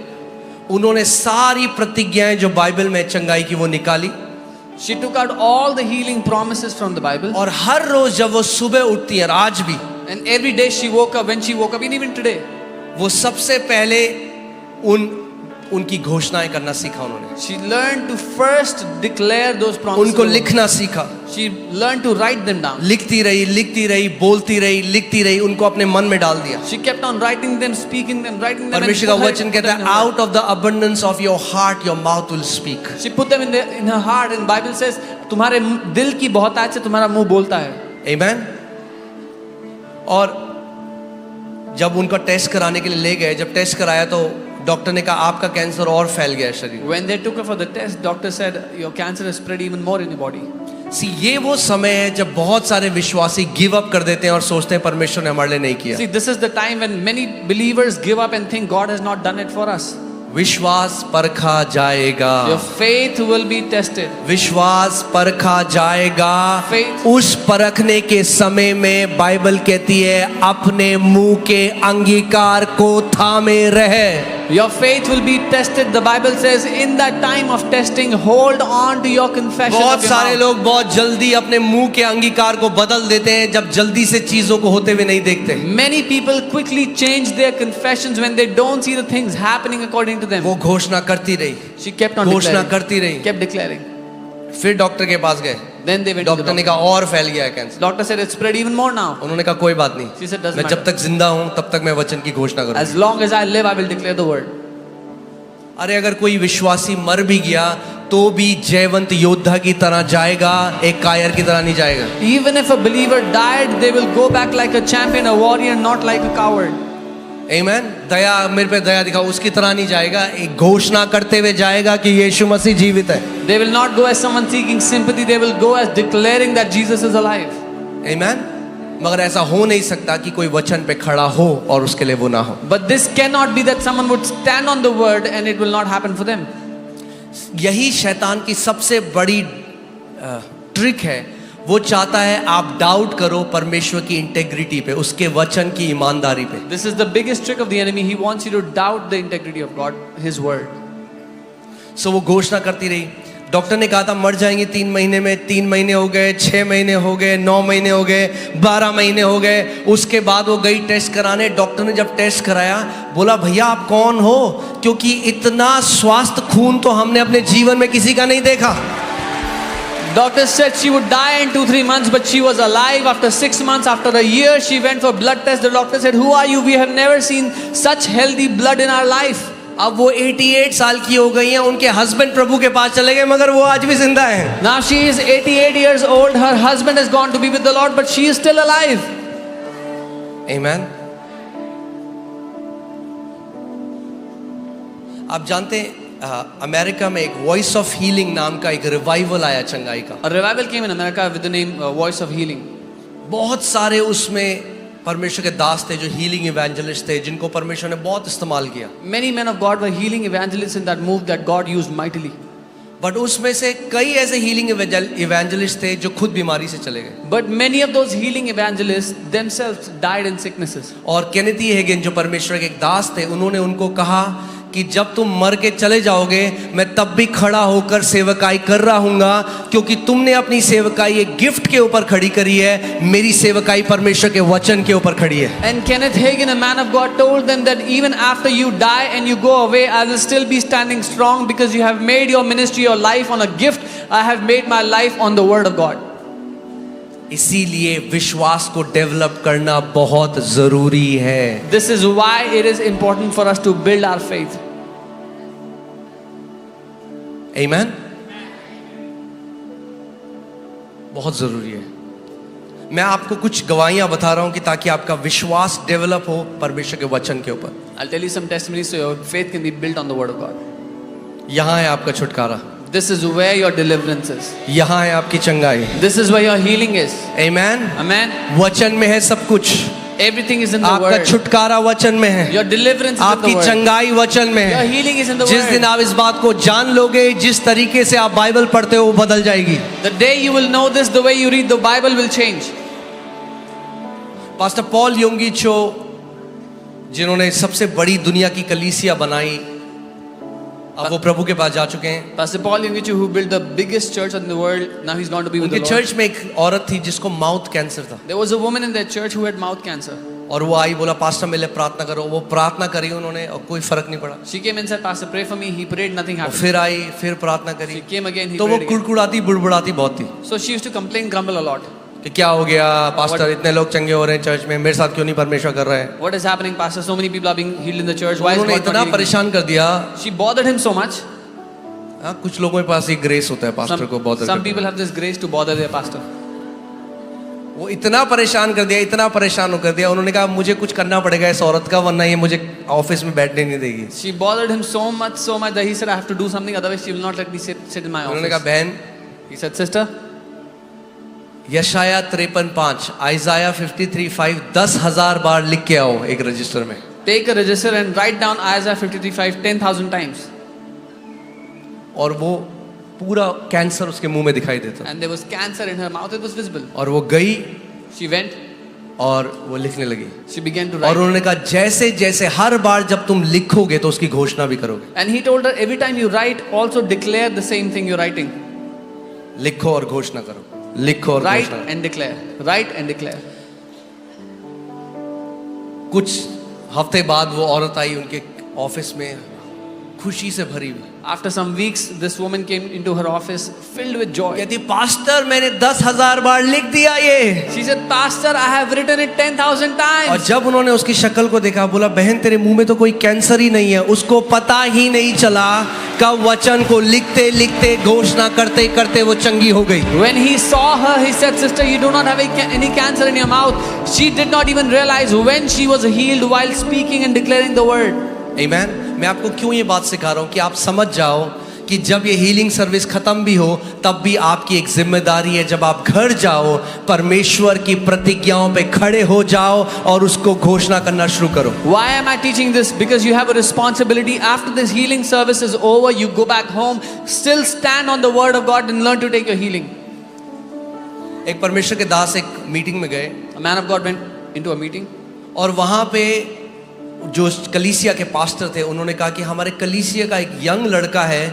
उन्होंने सारी प्रतिज्ञाएं जो बाइबल में चंगाई की वो निकाली she took out all the healing promises from the Bible. और हर रोज जब वो सुबह उठती है, आज भी And every day she woke up, when she woke up, and even today, वो सबसे पहले उनकी घोषणाएं करना सीखा उन्होंने। she learned to first declare those promises. उनको लिखना सीखा। She learned to write them down. लिखती रही, बोलती रही, उनको अपने मन में डाल दिया। She kept on writing them, speaking them, writing them. परमेश्वर का वचन कहता है, out of the abundance of your heart your mouth will speak. She put them in her heart, and Bible says तुम्हारे दिल की बहुतायत से तुम्हारा मुंह बोलता है। Amen. और जब उनका टेस्ट कराने के लिए ले गए, जब टेस्ट कराया तो डॉक्टर ने कहा आपका कैंसर और फैल गया है शरीर में। When they took her for the test, doctor said your cancer has spread even more in your body. सी ये वो समय है जब बहुत सारे विश्वासी गिव अप कर देते हैं और सोचते हैं परमेश्वर ने हमारे लिए नहीं किया। See, this is the time when many believers give up and think God has not done it for us. विश्वास परखा जाएगा। Your faith will be tested. विश्वास परखा जाएगा। Faith. उस परखने के समय में बाइबल कहती है अपने मुंह के अंगीकार को थामे रहे। Your faith will be tested. The Bible says in that time of testing, hold on to your confession बहुत of your सारे mouth. लोग बहुत जल्दी अपने मुंह के अंगीकार को बदल देते हैं जब जल्दी से चीजों को होते हुए नहीं देखते। Many people quickly change their confessions when they don't see the things happening according to them. वो घोषणा करती रही, She kept on घोषणा declaring. करती रही। Kept declaring. फिर डॉक्टर के पास गए, Then they went to the doctor ने doctor. कहा और फैल गया है cancer. Doctor said it's spread even more now. उन्होंने कहा कोई बात नहीं, She said doesn't मैं जब matter. तक जिंदा हूं तब तक मैं वचन की घोषणा करूंगा। As long as I live, I will declare the word. अरे अगर कोई विश्वासी मर भी गया तो भी जयवंत योद्धा की तरह जाएगा, एक कायर की तरह नहीं जाएगा। Even if a believer died, they will go back like a champion, a warrior, not like a coward. आमेन। दया, मेरे पे दया दिखाओ, उसकी तरह नहीं जाएगा, एक घोषणा करते हुए जाएगा कि यीशु मसीह जीवित है। They will not go as someone seeking sympathy, they will go as declaring that Jesus is alive. आमेन। मगर ऐसा हो नहीं सकता कि कोई वचन पे खड़ा हो और उसके लिए वो ना हो। But this cannot be that someone would stand on the word and it will not happen for them. यही शैतान की सबसे बड़ी ट्रिक है। वो चाहता है आप डाउट करो परमेश्वर की इंटेग्रिटी पे, उसके वचन की ईमानदारी पे। This is the biggest trick of the enemy. He wants you to doubt the integrity of God, His word. सो वो घोषणा करती रही। डॉक्टर ने कहा था मर जाएंगे 3 महीने में, 3 महीने हो गए, 6 महीने हो गए, 9 महीने हो गए, 12 महीने हो गए। उसके बाद वो गई टेस्ट कराने। डॉक्टर ने जब टेस्ट कराया बोला भैया आप कौन हो, क्योंकि इतना स्वास्थ्य खून तो हमने अपने जीवन में किसी का नहीं देखा। Doctor said she would die in 2-3 months, but she was alive after 6 months. After a year, she went for blood test. The doctor said, "Who are you? We have never seen such healthy blood in our life." अब वो 88 साल की हो गई हैं, उनके हस्बैंड प्रभु के पास चले गए, मगर वो आज भी जिंदा हैं। Now she is 88 years old. Her husband has gone to be with the Lord, but she is still alive. आमेन। आप जानते हैं अमेरिका में एक वॉइस ऑफ हीलिंग नाम का एक रिवाइवल आया चंगाई का। A revival came in America with the name Voice of Healing. बहुत सारे उसमें परमेश्वर के दास थे जो हीलिंग इवेंजलिस्ट थे, जिनको परमेश्वर ने बहुत इस्तेमाल किया। Many men of God were healing evangelists in that move that God used mightily. But उसमें से कई ऐसे हीलिंग इवेंजलिस्ट थे जो खुद बीमारी से चले गए। But many of those healing evangelists themselves died in sicknesses. और केनेथ ई हेगिन जो परमेश्वर के एक दास थे, उन्होंने उनको कहा कि जब तुम मर के चले जाओगे मैं तब भी खड़ा होकर सेवकाई कर रहा हूँगा, क्योंकि तुमने अपनी सेवकाई एक गिफ्ट के ऊपर खड़ी करी है, मेरी सेवकाई परमेश्वर के वचन के ऊपर खड़ी है। And Kenneth Hagin, a man of God, told them that even after you die and you go away, I will still be standing strong because you have made your ministry, your life on a gift. I have made my life on the word of God. इसीलिए विश्वास को डेवलप करना बहुत जरूरी है। This is why it is important for us to build our faith. आमेन। बहुत जरूरी है। मैं आपको कुछ गवाहियां बता रहा हूं कि ताकि आपका विश्वास डेवलप हो परमेश्वर के वचन के ऊपर। I'll tell you some testimonies so your faith can be built on the word of God. यहां है आपका छुटकारा, This is where your deliverance is. यहां है आपकी चंगाई। This is where your healing is. Amen. Amen. वचन में है सब कुछ। Everything is in the आपका word. छुटकारा वचन में है, Your deliverance is in the आपकी word. चंगाई वचन में Your है। healing is in the जिस दिन word. आप इस बात को जान लोगे, जिस तरीके से आप बाइबल पढ़ते हो वो बदल जाएगी। The day you will know this, the way you read the Bible will change. Pastor Paul Yonggi Cho, जिन्होंने सबसे बड़ी दुनिया की कलीसिया बनाई, अब वो प्रभु के पास जा चुके हैं। Pastor Paul Yungichu, who built the biggest church in the world, now he's gone to be with उनके the Lord. चर्च में एक औरत थी जिसको माउथ कैंसर था, There was a woman in their church who had mouth cancer. और वो आई, बोला पास्टर मेरे लिए प्रार्थना करो। वो प्रार्थना करी उन्होंने और कोई फर्क नहीं पड़ा। She came and said, Pastor, pray for me. He prayed, nothing और happened. फिर आई, फिर प्रार्थना करी, She came again, he तो वो prayed again. कुड़कुड़ाती बुड़बुड़ाती बहुत थी So she used to complain, grumble a lot. कि क्या हो गया पास्टर, इतने लोग चंगे हो रहे हैं चर्च में, मेरे साथ क्यों नहीं परमेश्वर कर रहे हैं। What is happening, Pastor? So many people are being healed in the church. Why is उन्होंने God not इतना healing me? परेशान कर दिया। She bothered him so much. हाँ, कुछ लोगों के पास ये ग्रेस होता है पास्टर को बहुत। Some people have this grace to bother their pastor. वो इतना परेशान कर दिया, इतना परेशान कर दिया, उन्होंने कहा मुझे कुछ करना पड़ेगा इस औरत का, वरना ये मुझे ऑफिस में बैठने नहीं देगी। She bothered him so much that he said, I have to do something, otherwise she will not let me sit in my उन्होंने कहा office. बहन, He said, Sister, यशाया 53:5, आइजाया 53:5 10,000 बार लिख के आओ एक रजिस्टर में। take a register and write down Isaiah 53:5 10,000 times. और वो पूरा कैंसर उसके मुंह में दिखाई देता, And there was cancer in her mouth, it was visible. और वो गई She went, और वो लिखने लगी। she began to और write. उन्होंने कहा जैसे जैसे हर बार जब तुम लिखोगे तो उसकी घोषणा भी करोगे। And he told her, every time you write, also declare the same thing you're writing. लिखो और घोषणा करो, लिखो और Write घोषणा। and declare. Write and declare. कुछ हफ्ते बाद वो औरत आई उनके ऑफिस में खुशी से भरी हुई। After some weeks, this woman came into her office filled with joy. कहती पास्टर मैंने 10,000 बार लिख दिया ये। She said, Pastor, I have written it 10,000 और times. जब उन्होंने उसकी शक्ल को देखा, बोला बहन तेरे मुंह में तो कोई कैंसर ही नहीं है। उसको पता ही नहीं चला का वचन को लिखते लिखते घोषणा करते करते वो चंगी हो गई। When he saw her, he said, "Sister, you do not have any cancer in your mouth." She did not even realize when she was healed while speaking and declaring the word. आमीन। मैं आपको क्यों ये बात सिखा रहा हूँ कि आप समझ जाओ कि जब ये हीलिंग सर्विस खत्म भी हो तब भी आपकी एक जिम्मेदारी है, जब आप घर जाओ परमेश्वर की प्रतिज्ञाओं पे खड़े हो जाओ और उसको घोषणा करना शुरू करो। Why am I teaching this? Because you have a responsibility. After this healing service is over, you go back home, still stand on the word of God and learn to take your healing. एक परमेश्वर के दास एक मीटिंग में गए A man of God went into a meeting. और वहाँ पे जो कलीसिया के पास्टर थे उन्होंने कहा कि हमारे कलीसिया का एक यंग लड़का है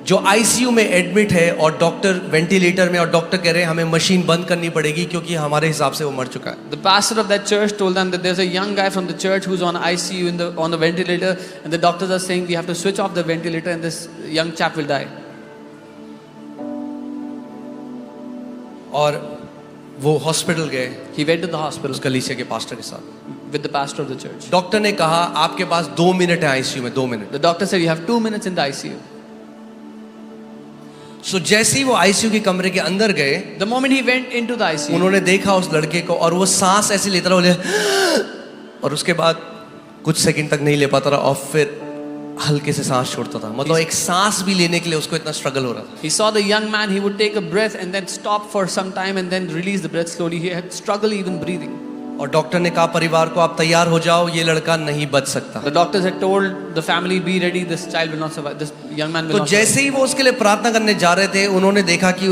जो आईसीयू में एडमिट है और डॉक्टर वेंटिलेटर में, और डॉक्टर कह रहे हैं हमें मशीन बंद करनी पड़ेगी क्योंकि हमारे हिसाब से वो मर चुका है। The pastor of that church told them that there's a young guy from the church who's on ICU on the ventilator, and the doctors are saying we have to switch off the ventilator and this young chap will die. और वो हॉस्पिटल गए He went to the hospital उस कलीसिया के पास्टर के साथ। with the pastor of the church. Doctor ने कहा आपके पास 2 मिनट है आईसीयू में, 2 minute. The doctor said you have 2 minutes in the ICU. सो जैसे ही वो आईसीयू के कमरे के अंदर गए, The moment he went into the ICU, उन्होंने देखा उस लड़के को और वो सांस ऐसे लेता रहा, बोले और उसके बाद कुछ सेकंड तक नहीं ले पाता रहा और फिर हल्के से सांस छोड़ता था। मतलब एक सांस भी लेने के लिए उसको इतना स्ट्रगल हो रहा था। he saw the young man, he would take a breath and then stop for some time and then release the breath slowly. He had struggle even breathing. और डॉक्टर ने कहा परिवार को आप तैयार हो जाओ, ये लड़का नहीं बच सकता। The doctors had told the family, be ready, this child will not survive, this young man will तो not जैसे ही वो उसके लिए प्रार्थना करने जा रहे थे, उन्होंने देखा कि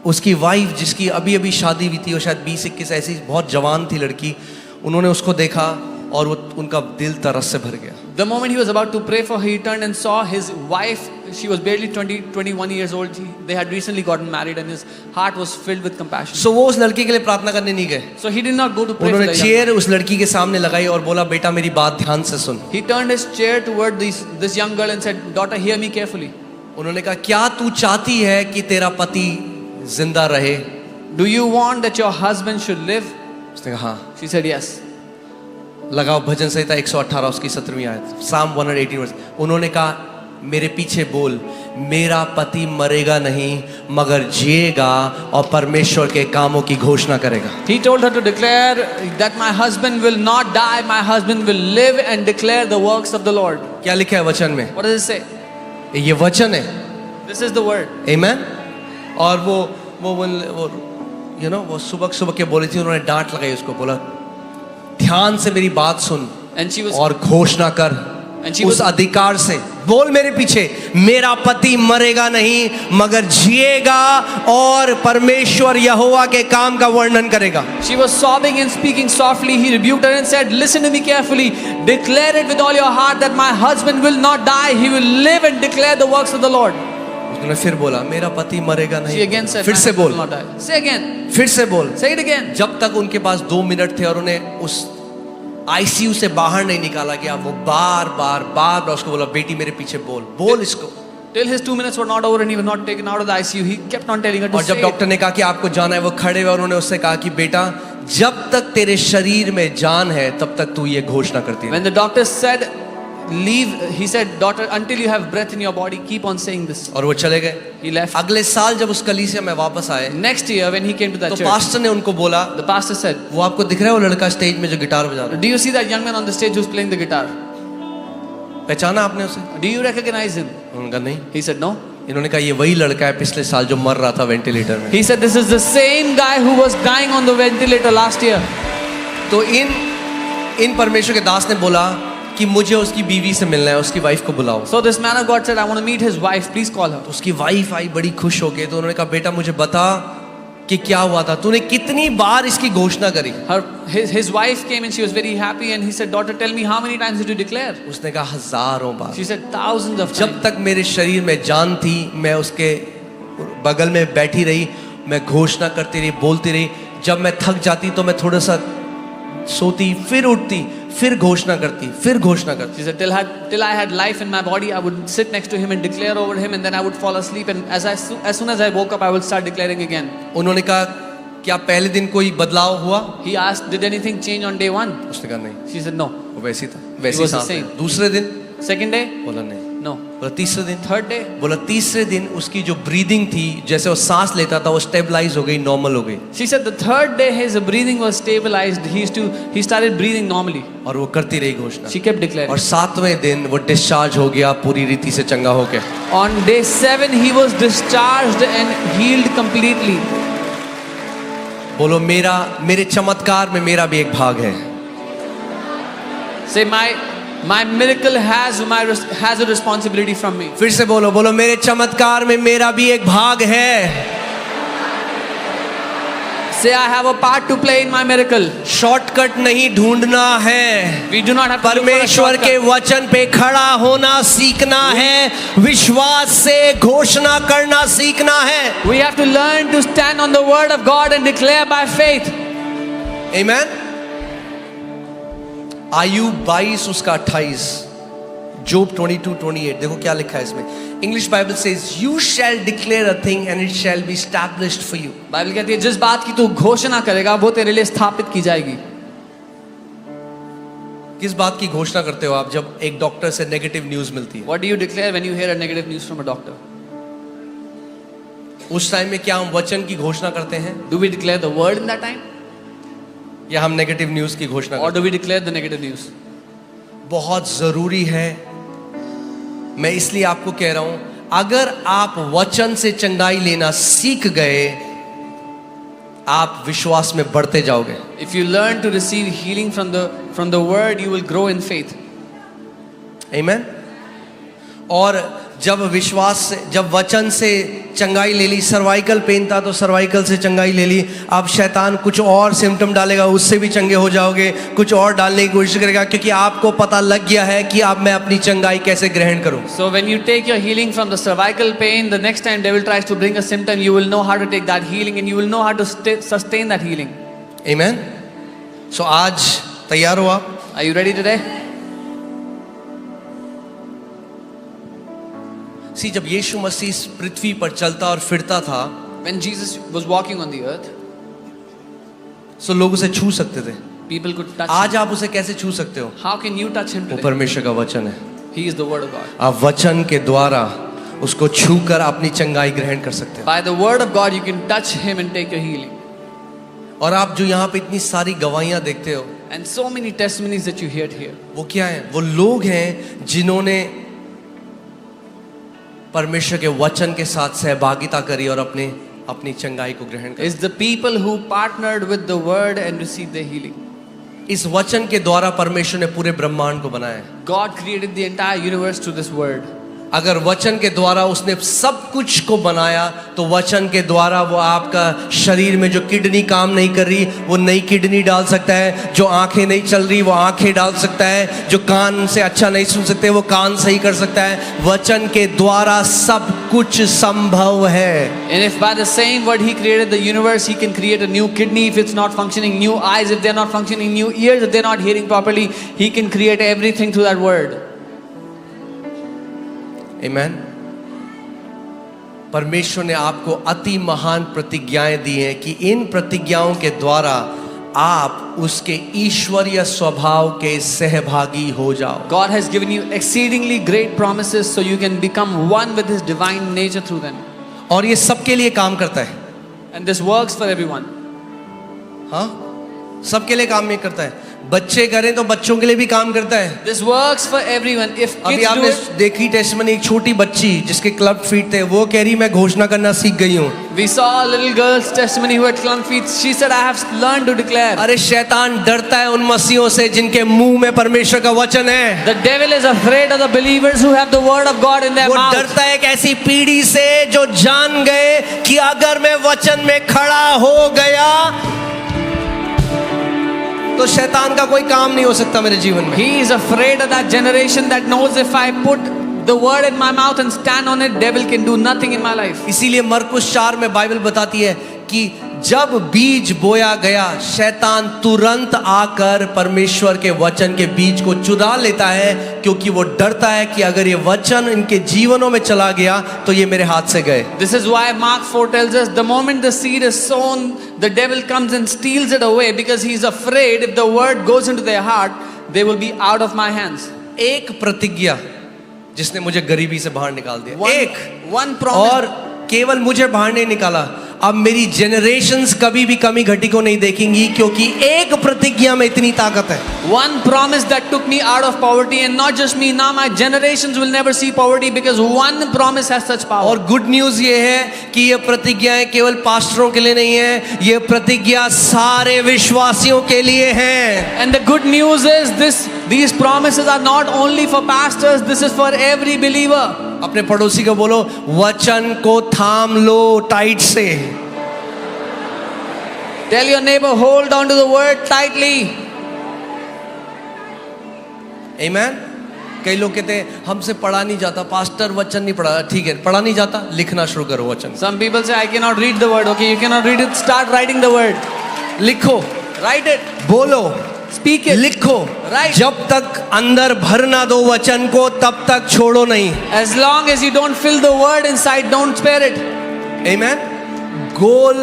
उसकी वाइफ जिसकी अभी अभी शादी हुई थी, वो शायद 20-21 ऐसी बहुत जवान थी लड़की, उन्होंने उसको देखा और वो उनका दिल तरस से भर गया। The moment he was about to pray for her, he turned and saw his wife. She was barely 21 years old. They had recently gotten married and his heart was filled with compassion. सो वो उस लड़की के लिए प्रार्थना करने नहीं गए। So he did not go to pray for उन्होंने the young चेयर उस लड़की के सामने लगाई और बोला बेटा मेरी बात ध्यान से सुन। He turned his chair toward this young girl and said, "Daughter, hear me carefully. उन्होंने कहा क्या तू चाहती है कि तेरा पति जिंदा रहे? Do you want that your husband should live?" उसने कहा हाँ। She said, "Yes." लगाओ भजन संहिता 118 उसकी 17वीं आयत, Psalm 118 वर्स। उन्होंने कहा मेरे पीछे बोल, मेरा पति मरेगा नहीं मगर जिएगा और परमेश्वर के कामों की घोषणा करेगा। He told her to declare that my husband will not die, my husband will live and declare the works of the Lord. क्या लिखा है वचन में? What does it say? ये वचन है। This is the word. आमेन। और वो वो सुबह के बोली थी, उन्होंने डांट लगाई उसको, बोला ध्यान से मेरी बात सुन And she was और घोषणा कर And she उस was- अधिकार से बोल मेरे पीछे, मेरा पति मरेगा नहीं मगर जिएगा और परमेश्वर यहोवा के काम का वर्णन करेगा। She was sobbing and speaking softly. He rebuked her and said, "Listen to me carefully. Declare it with all your heart that my husband will not die. He will live and declare the works of the Lord." उसने फिर बोला मेरा पति मरेगा She नहीं। again said, फिर "My से husband बोल, will not die." Say again. फिर से बोल। Say it again. जब तक उनके पास 2 मिनट थे और उन्हें उस आईसीयू से बाहर नहीं निकाला गया, वो बार बार उसको बोला बेटी मेरे पीछे बोल, बोल इसको। Till his 2 minutes were not over and he was not taken out of the ICU, he kept on telling her to और say जब it. डॉक्टर ने कहा कि आपको जाना है, वो खड़े हुए और उन्होंने उससे कहा कि बेटा जब तक तेरे शरीर में जान है तब तक तू ये घोषणा करती है। When the doctor said, "Leave," he said, "Daughter, until you have breath in your body, keep on saying this." और वो चले गए। He left. अगले साल जब उस कलीसिया में वापस आए Next year, when he came to that तो church, पास्टर ने उनको बोला, the pastor said, वो आपको दिख रहा है वो लड़का स्टेज में जो गिटार बजा रहा है, "Do you see that young man on the stage who's playing the guitar? पहचाना आपने उसे? Do you recognize him?" उन्होंने कहा नहीं। He said, "No." इन्होंने कहा ये वही लड़का है पिछले साल जो मर रहा था वेंटिलेटर में। He said, "This is the same guy who was dying on the ventilator last year." तो इन परमेश्वर के दास ने बोला कि मुझे उसकी बीवी से मिलना है, उसकी वाइफ को बुलाओ। So this man of God said, "I want to meet his wife. Please call her." तो उसकी वाइफ आई बड़ी खुश होके, तो उन्होंने कहा बेटा मुझे बता कि क्या हुआ था, तूने कितनी बार इसकी घोषणा करी? His wife came and she was very happy and he said, "Daughter, tell me how many times did you declare?" उसने कहा हजारों बार। She said, "Thousands of जब times." तक मेरे शरीर में जान थी मैं उसके बगल में बैठी रही, मैं घोषणा करती रही, बोलती रही। जब मैं थक जाती तो मैं थोड़ा सा सोती, फिर उठती, फिर घोषणा करती, फिर घोषणा करती। She said, till I had life in my body, I would sit next to him and declare over him, and then I would fall asleep. And as soon as I woke up, I would start declaring again. उन्होंने कहा क्या पहले दिन कोई बदलाव हुआ? He asked, "Did anything change on day 1?" उसने कहा नहीं, She said, "No." वो वैसी था, It वैसी was the सांस है। same. दूसरे दिन Second day, बोला नहीं, No. बोला तीसरे दिन। Third day. बोला तीसरे दिन उसकी जो ब्रीदिंग थी, जैसे वो सांस लेता था, वो स्टेबलाइज हो गई, नॉर्मल हो गई, She said the third day his breathing was stabilized. He started breathing normally. और वो करती रही घोषणा। She kept declaring. और सातवें दिन वो डिस्चार्ज हो गया पूरी रीति से चंगा होके। On day 7 he was discharged and healed completely. बोलो मेरे चमत्कार में मेरा भी एक भाग है। Say my miracle has a responsibility from me. फिर से बोलो मेरे चमत्कार में मेरा भी एक भाग है। Say I have a part to play in my miracle. Shortcut नहीं ढूंढना है, We do not have to look for a परमेश्वर के shortcut. वचन पे खड़ा होना सीखना है, विश्वास से घोषणा करना सीखना है। We have to learn to stand on the word of God and declare by faith. आमीन। आयुब 22 उसका 28, जोब 22:28, देखो क्या लिखा है इसमें। English Bible says you shall declare a thing and it shall be established for you. Bible कहती है जिस बात की तू घोषणा करेगा वो तेरे लिए स्थापित की जाएगी। किस बात की घोषणा करते हो आप जब एक डॉक्टर से नेगेटिव न्यूज मिलती है? What do you declare when you hear a negative news from a doctor? उस टाइम में क्या हम वचन की घोषणा करते हैं Do we declare the word in that time? या हम नेगेटिव न्यूज की घोषणा Or करते do we declare the negative news? हैं? बहुत जरूरी है। मैं इसलिए आपको कह रहा हूं, अगर आप वचन से चंगाई लेना सीख गए, आप विश्वास में बढ़ते जाओगे। If you learn to receive healing from the word, you will grow in faith. आमीन। और जब वचन से चंगाई ले ली, सर्वाइकल पेन था तो सर्वाइकल से चंगाई ले ली, अब शैतान कुछ और सिम्टम डालेगा, उससे भी चंगे हो जाओगे, कुछ और डालने की कोशिश करेगा, क्योंकि आपको पता लग गया है कि अब मैं अपनी चंगाई कैसे ग्रहण करूं। So when you take your healing from the cervical pain, the next time devil tries to bring a symptom, you will know how to take that healing and you will know how to sustain that healing. आमीन। सो आज तैयार हो आप? Are you ready today? जब यीशु मसीह इस पृथ्वी पर चलता और फिरता था, When Jesus was walking on the earth, सो लोग उसे छू सकते थे। people could touch आज him. आप उसे कैसे छू सकते हो? How can you touch him वो today? परमेश्वर का वचन है। He is the word of God. आप वचन के द्वारा उसको छूकर अपनी चंगाई ग्रहण कर सकते हो। By the word of God, you can touch him and take your healing. और आप जो यहाँ पे इतनी सारी गवाहियां देखते हो, And so many testimonies that you heard here. वो क्या है? वो लोग हैं जिन्होंने परमेश्वर के वचन के साथ सहभागिता करी और अपनी चंगाई को ग्रहण करी। It's the people who partnered with the word and received their healing. इस वचन के द्वारा परमेश्वर ने पूरे ब्रह्मांड को बनाया है। God created the entire universe through this word. अगर वचन के द्वारा उसने सब कुछ को बनाया, तो वचन के द्वारा वो आपका शरीर में जो किडनी काम नहीं कर रही, वो नई किडनी डाल सकता है, जो आंखें नहीं चल रही वो आंखें डाल सकता है, जो कान से अच्छा नहीं सुन सकते वो कान सही कर सकता है। वचन के द्वारा सब कुछ संभव है। And if by the same word he created the universe, he can create a new kidney if it's not functioning, new eyes if they're not functioning, new ears if they're not hearing properly. He can create everything through that word. आमीन। परमेश्वर ने आपको अति महान प्रतिज्ञाएं दी हैं कि इन प्रतिज्ञाओं के द्वारा आप उसके ईश्वरीय स्वभाव के सहभागी हो जाओ। God has given you exceedingly great promises so you can become one with his divine nature through them. और ये सबके लिए काम करता है। And this works for everyone. हाँ, सबके लिए काम नहीं करता है। बच्चे करें तो बच्चों के लिए भी काम करता है। This works for everyone. If अभी kids do आपने it, देखी टेस्टमनी, एक छोटी बच्ची जिसके क्लब फीट थे, वो कह रही मैं घोषणा करना सीख गई हूँ। we saw a little girl's testimony who had clump feet. She said, I have learned to declare. अरे शैतान डरता है उन मसीहों से जिनके मुंह में परमेश्वर का वचन है। The devil is afraid of the believers who have the word of God in their वो mouth. डरता है एक ऐसी पीढ़ी से जो जान गए कि अगर मैं वचन में खड़ा हो गया तो शैतान का कोई काम नहीं हो सकता मेरे जीवन में। He is afraid of that generation that knows if I put the word in my mouth and stand on it, devil can do nothing in my life. इसीलिए मरकुस 4 में बाइबल बताती है कि जब बीज बोया गया, शैतान तुरंत आकर परमेश्वर के वचन के बीज को चुरा लेता है, क्योंकि वो डरता है कि अगर ये वचन इनके जीवनों में चला गया तो ये मेरे हाथ से गए। This is why Mark 4 tells us the moment the seed is sown, the devil comes and steals it away because he is afraid if the word goes into their heart, they will be out of my hands. एक प्रतिज्ञा जिसने मुझे गरीबी से बाहर निकाल दिया। एक one promise. और केवल मुझे बाहर नहीं निकाला, अब मेरी जनरेशंस कभी भी कमी घटी को नहीं देखेंगी, क्योंकि एक प्रतिज्ञा में इतनी ताकत है। One promise that took me out of poverty, and not just me, now my generations will never see poverty because one promise has such power. और गुड न्यूज ये है कि ये प्रतिज्ञाएं केवल पास्टरों के लिए नहीं है, ये प्रतिज्ञा सारे विश्वासियों के लिए है। And the good news is these promises are not only for pastors, this is for every believer. अपने पड़ोसी को बोलो, वचन को थाम लो टाइट से। Tell your neighbor, hold on to the word tightly. आमेन। कई लोग कहते हैं हमसे पढ़ा नहीं जाता, पास्टर वचन नहीं पढ़ा। ठीक है, पढ़ा नहीं जाता, लिखना शुरू करो वचन। Some people say I cannot read the word. Okay, you cannot read it, start writing the word. लिखो, Write it, बोलो, speak it. लिखो। Right. जब तक अंदर भर ना दो वचन को, तब तक छोड़ो नहीं। As long as you don't fill the word inside, don't spare it. Amen. Goal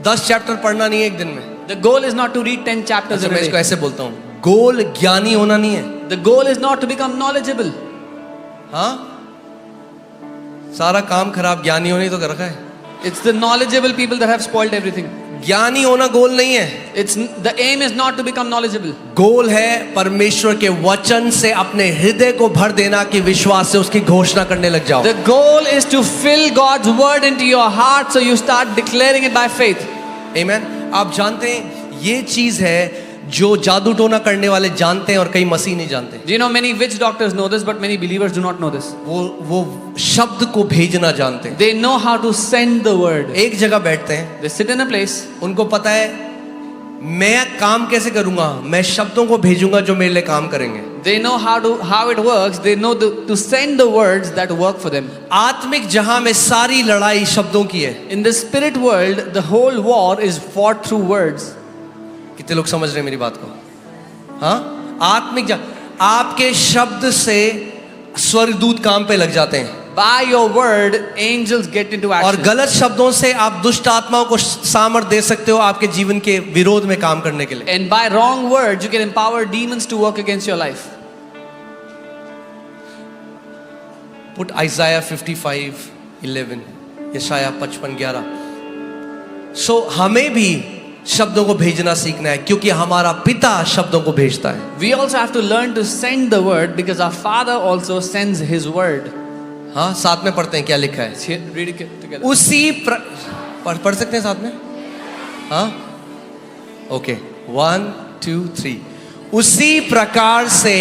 10 chapter पढ़ना नहीं है एक दिन में। The goal is not to read 10 chapters अच्छा, मैं every इसको day. ऐसे बोलता हूँ, गोल ज्ञानी होना नहीं है। The goal is not to become knowledgeable. हाँ, सारा काम खराब ज्ञानी होने तो कर रखा है। It's the knowledgeable people that have spoiled everything. ज्ञानी होना गोल नहीं है। The aim is not to become knowledgeable. गोल है परमेश्वर के वचन से अपने हृदय को भर देना, कि विश्वास से उसकी घोषणा करने लग जाओ। The goal is to fill God's word into your heart, so you start declaring it by faith. आमेन। आप जानते हैं ये चीज है जो जादू टोना करने वाले जानते हैं और कई मसीह नहीं जानते। Do you know many witch doctors know this, but many believers do not know this. वो शब्द को भेजना जानते हैं। They know how to send the word. एक जगह बैठते हैं, They sit in a place. उनको पता है मैं काम कैसे करूंगा, मैं शब्दों को भेजूंगा जो मेरे लिए काम करेंगे। They know how it works. They know to send the words that work for them. आत्मिक जहां में सारी लड़ाई शब्दों की है। In the spirit world, the whole war is fought through words. कितने लोग समझ रहे हैं मेरी बात को? हाँ, आत्मिक आपके शब्द से स्वर्गदूत काम पे लग जाते हैं। By your word, angels get into और action. गलत शब्दों से आप दुष्ट आत्माओं को सामर्थ दे सकते हो आपके जीवन के विरोध में काम करने के लिए। And by wrong words, you can empower demons to work against your life. Put Isaiah 55:11, यशाया 55:11। So हमें भी शब्दों को भेजना सीखना है, क्योंकि हमारा पिता शब्दों को भेजता है। We also have to learn to send the word because our Father also sends His word. हाँ, साथ में पढ़ते हैं क्या लिखा है। Here, read it together. उसी पढ़ सकते हैं साथ में? हाँ, ओके, 1 2 3। उसी प्रकार से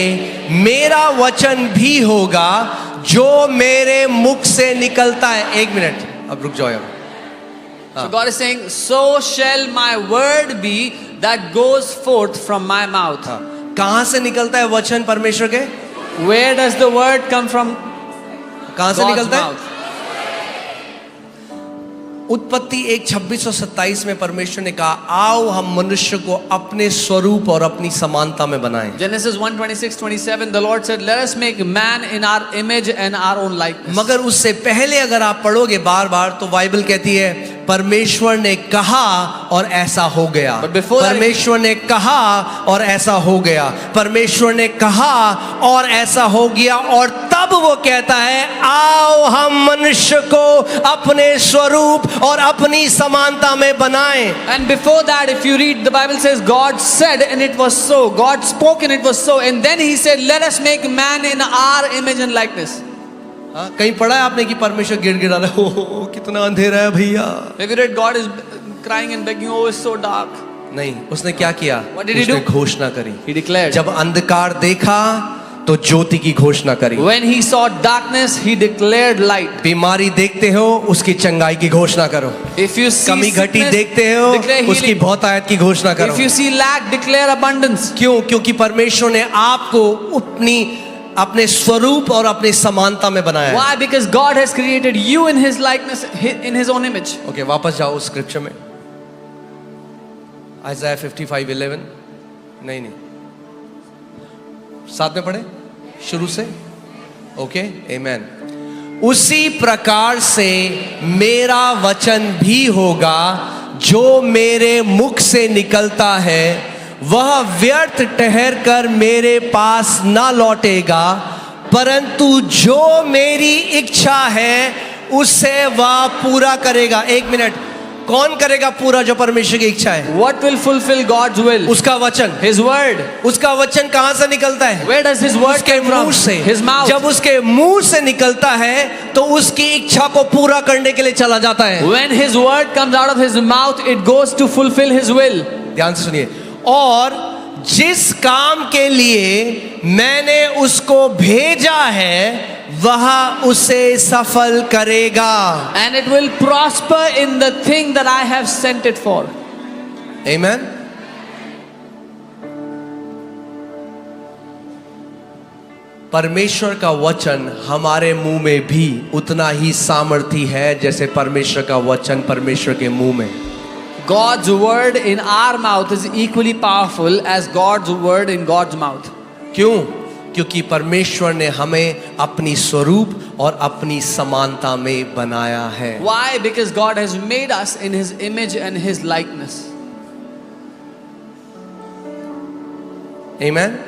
मेरा वचन भी होगा जो मेरे मुख से निकलता है। एक मिनट, अब रुक जाओ यार। So God is saying, so shall my word be that goes forth from my mouth. कहां से निकलता है वचन परमेश्वर के? Where does the word come from? कहां से God's निकलता है? mouth. उत्पत्ति 1:26 और 27 में परमेश्वर ने कहा, आओ हम मनुष्य को अपने स्वरूप और अपनी समानता में बनाएं। Genesis 1:26-27, the Lord said, let us make man in our image and our own likeness. मगर उससे पहले अगर आप पढ़ोगे बार बार, तो बाइबल कहती है परमेश्वर ने कहा और ऐसा हो गया। But before that- परमेश्वर ने कहा और ऐसा हो गया। परमेश्वर ने कहा और ऐसा हो गया, और तब वो कहता है, आओ हम मनुष्य को अपने स्वरूप और अपनी समानता में बनाएं। And before that, if you read, the Bible says God said and it was so. God spoke and it was so. And then He said, let us make man in our image and likeness. हाँ, कहीं पढ़ा है आपने कि परमेश्वर गिड़गिड़ा रहा है, ओ कितना अंधेरा है भैया? Have you read God is crying and begging, oh it's so dark? नहीं, उसने क्या किया? What did he उसने do? घोषणा करी। He declared. जब अंधकार देखा तो ज्योति की घोषणा करी। When he saw darkness, he declared light. बीमारी देखते हो, उसकी चंगाई की घोषणा करो। If you see कमी घटी sickness, देखते हो, declare उसकी healing. बहुतायत की घोषणा करो। If you see lack, declare abundance. क्यों? क्योंकि परमेश्वर ने आपको अपने स्वरूप और अपनी समानता में बनाया है। Why? Because God has created you in His likeness, in His own image. Okay, वापस जाओ उस स्क्रिप्चर में। Isaiah 55:11, नहीं, साथ में पढ़े शुरू से। ओके, आमेन। उसी प्रकार से मेरा वचन भी होगा जो मेरे मुख से निकलता है, वह व्यर्थ ठहर कर मेरे पास ना लौटेगा, परंतु जो मेरी इच्छा है उसे वह पूरा करेगा। एक मिनट, कौन करेगा पूरा जो परमेश्वर की इच्छा है? What will fulfill God's will? उसका वचन। His word. उसका वचन कहां से निकलता है? Where does His word उसके come from? मुंह से। His mouth. जब उसके मुंह से निकलता है तो उसकी इच्छा को पूरा करने के लिए चला जाता है। When His word comes out of His mouth, it goes to fulfill His will. ध्यान से सुनिए। और जिस काम के लिए मैंने उसको भेजा है वह उसे सफल करेगा। And it will prosper in the thing that I have sent it for. Amen. परमेश्वर का वचन हमारे मुंह में भी उतना ही सामर्थी है जैसे परमेश्वर का वचन परमेश्वर के मुंह में। God's word in our mouth is equally powerful as God's word in God's mouth. क्यों? क्योंकि परमेश्वर ने हमें अपनी स्वरूप और अपनी समानता में बनाया है। Why? Because God has made us in His image and His likeness. Amen.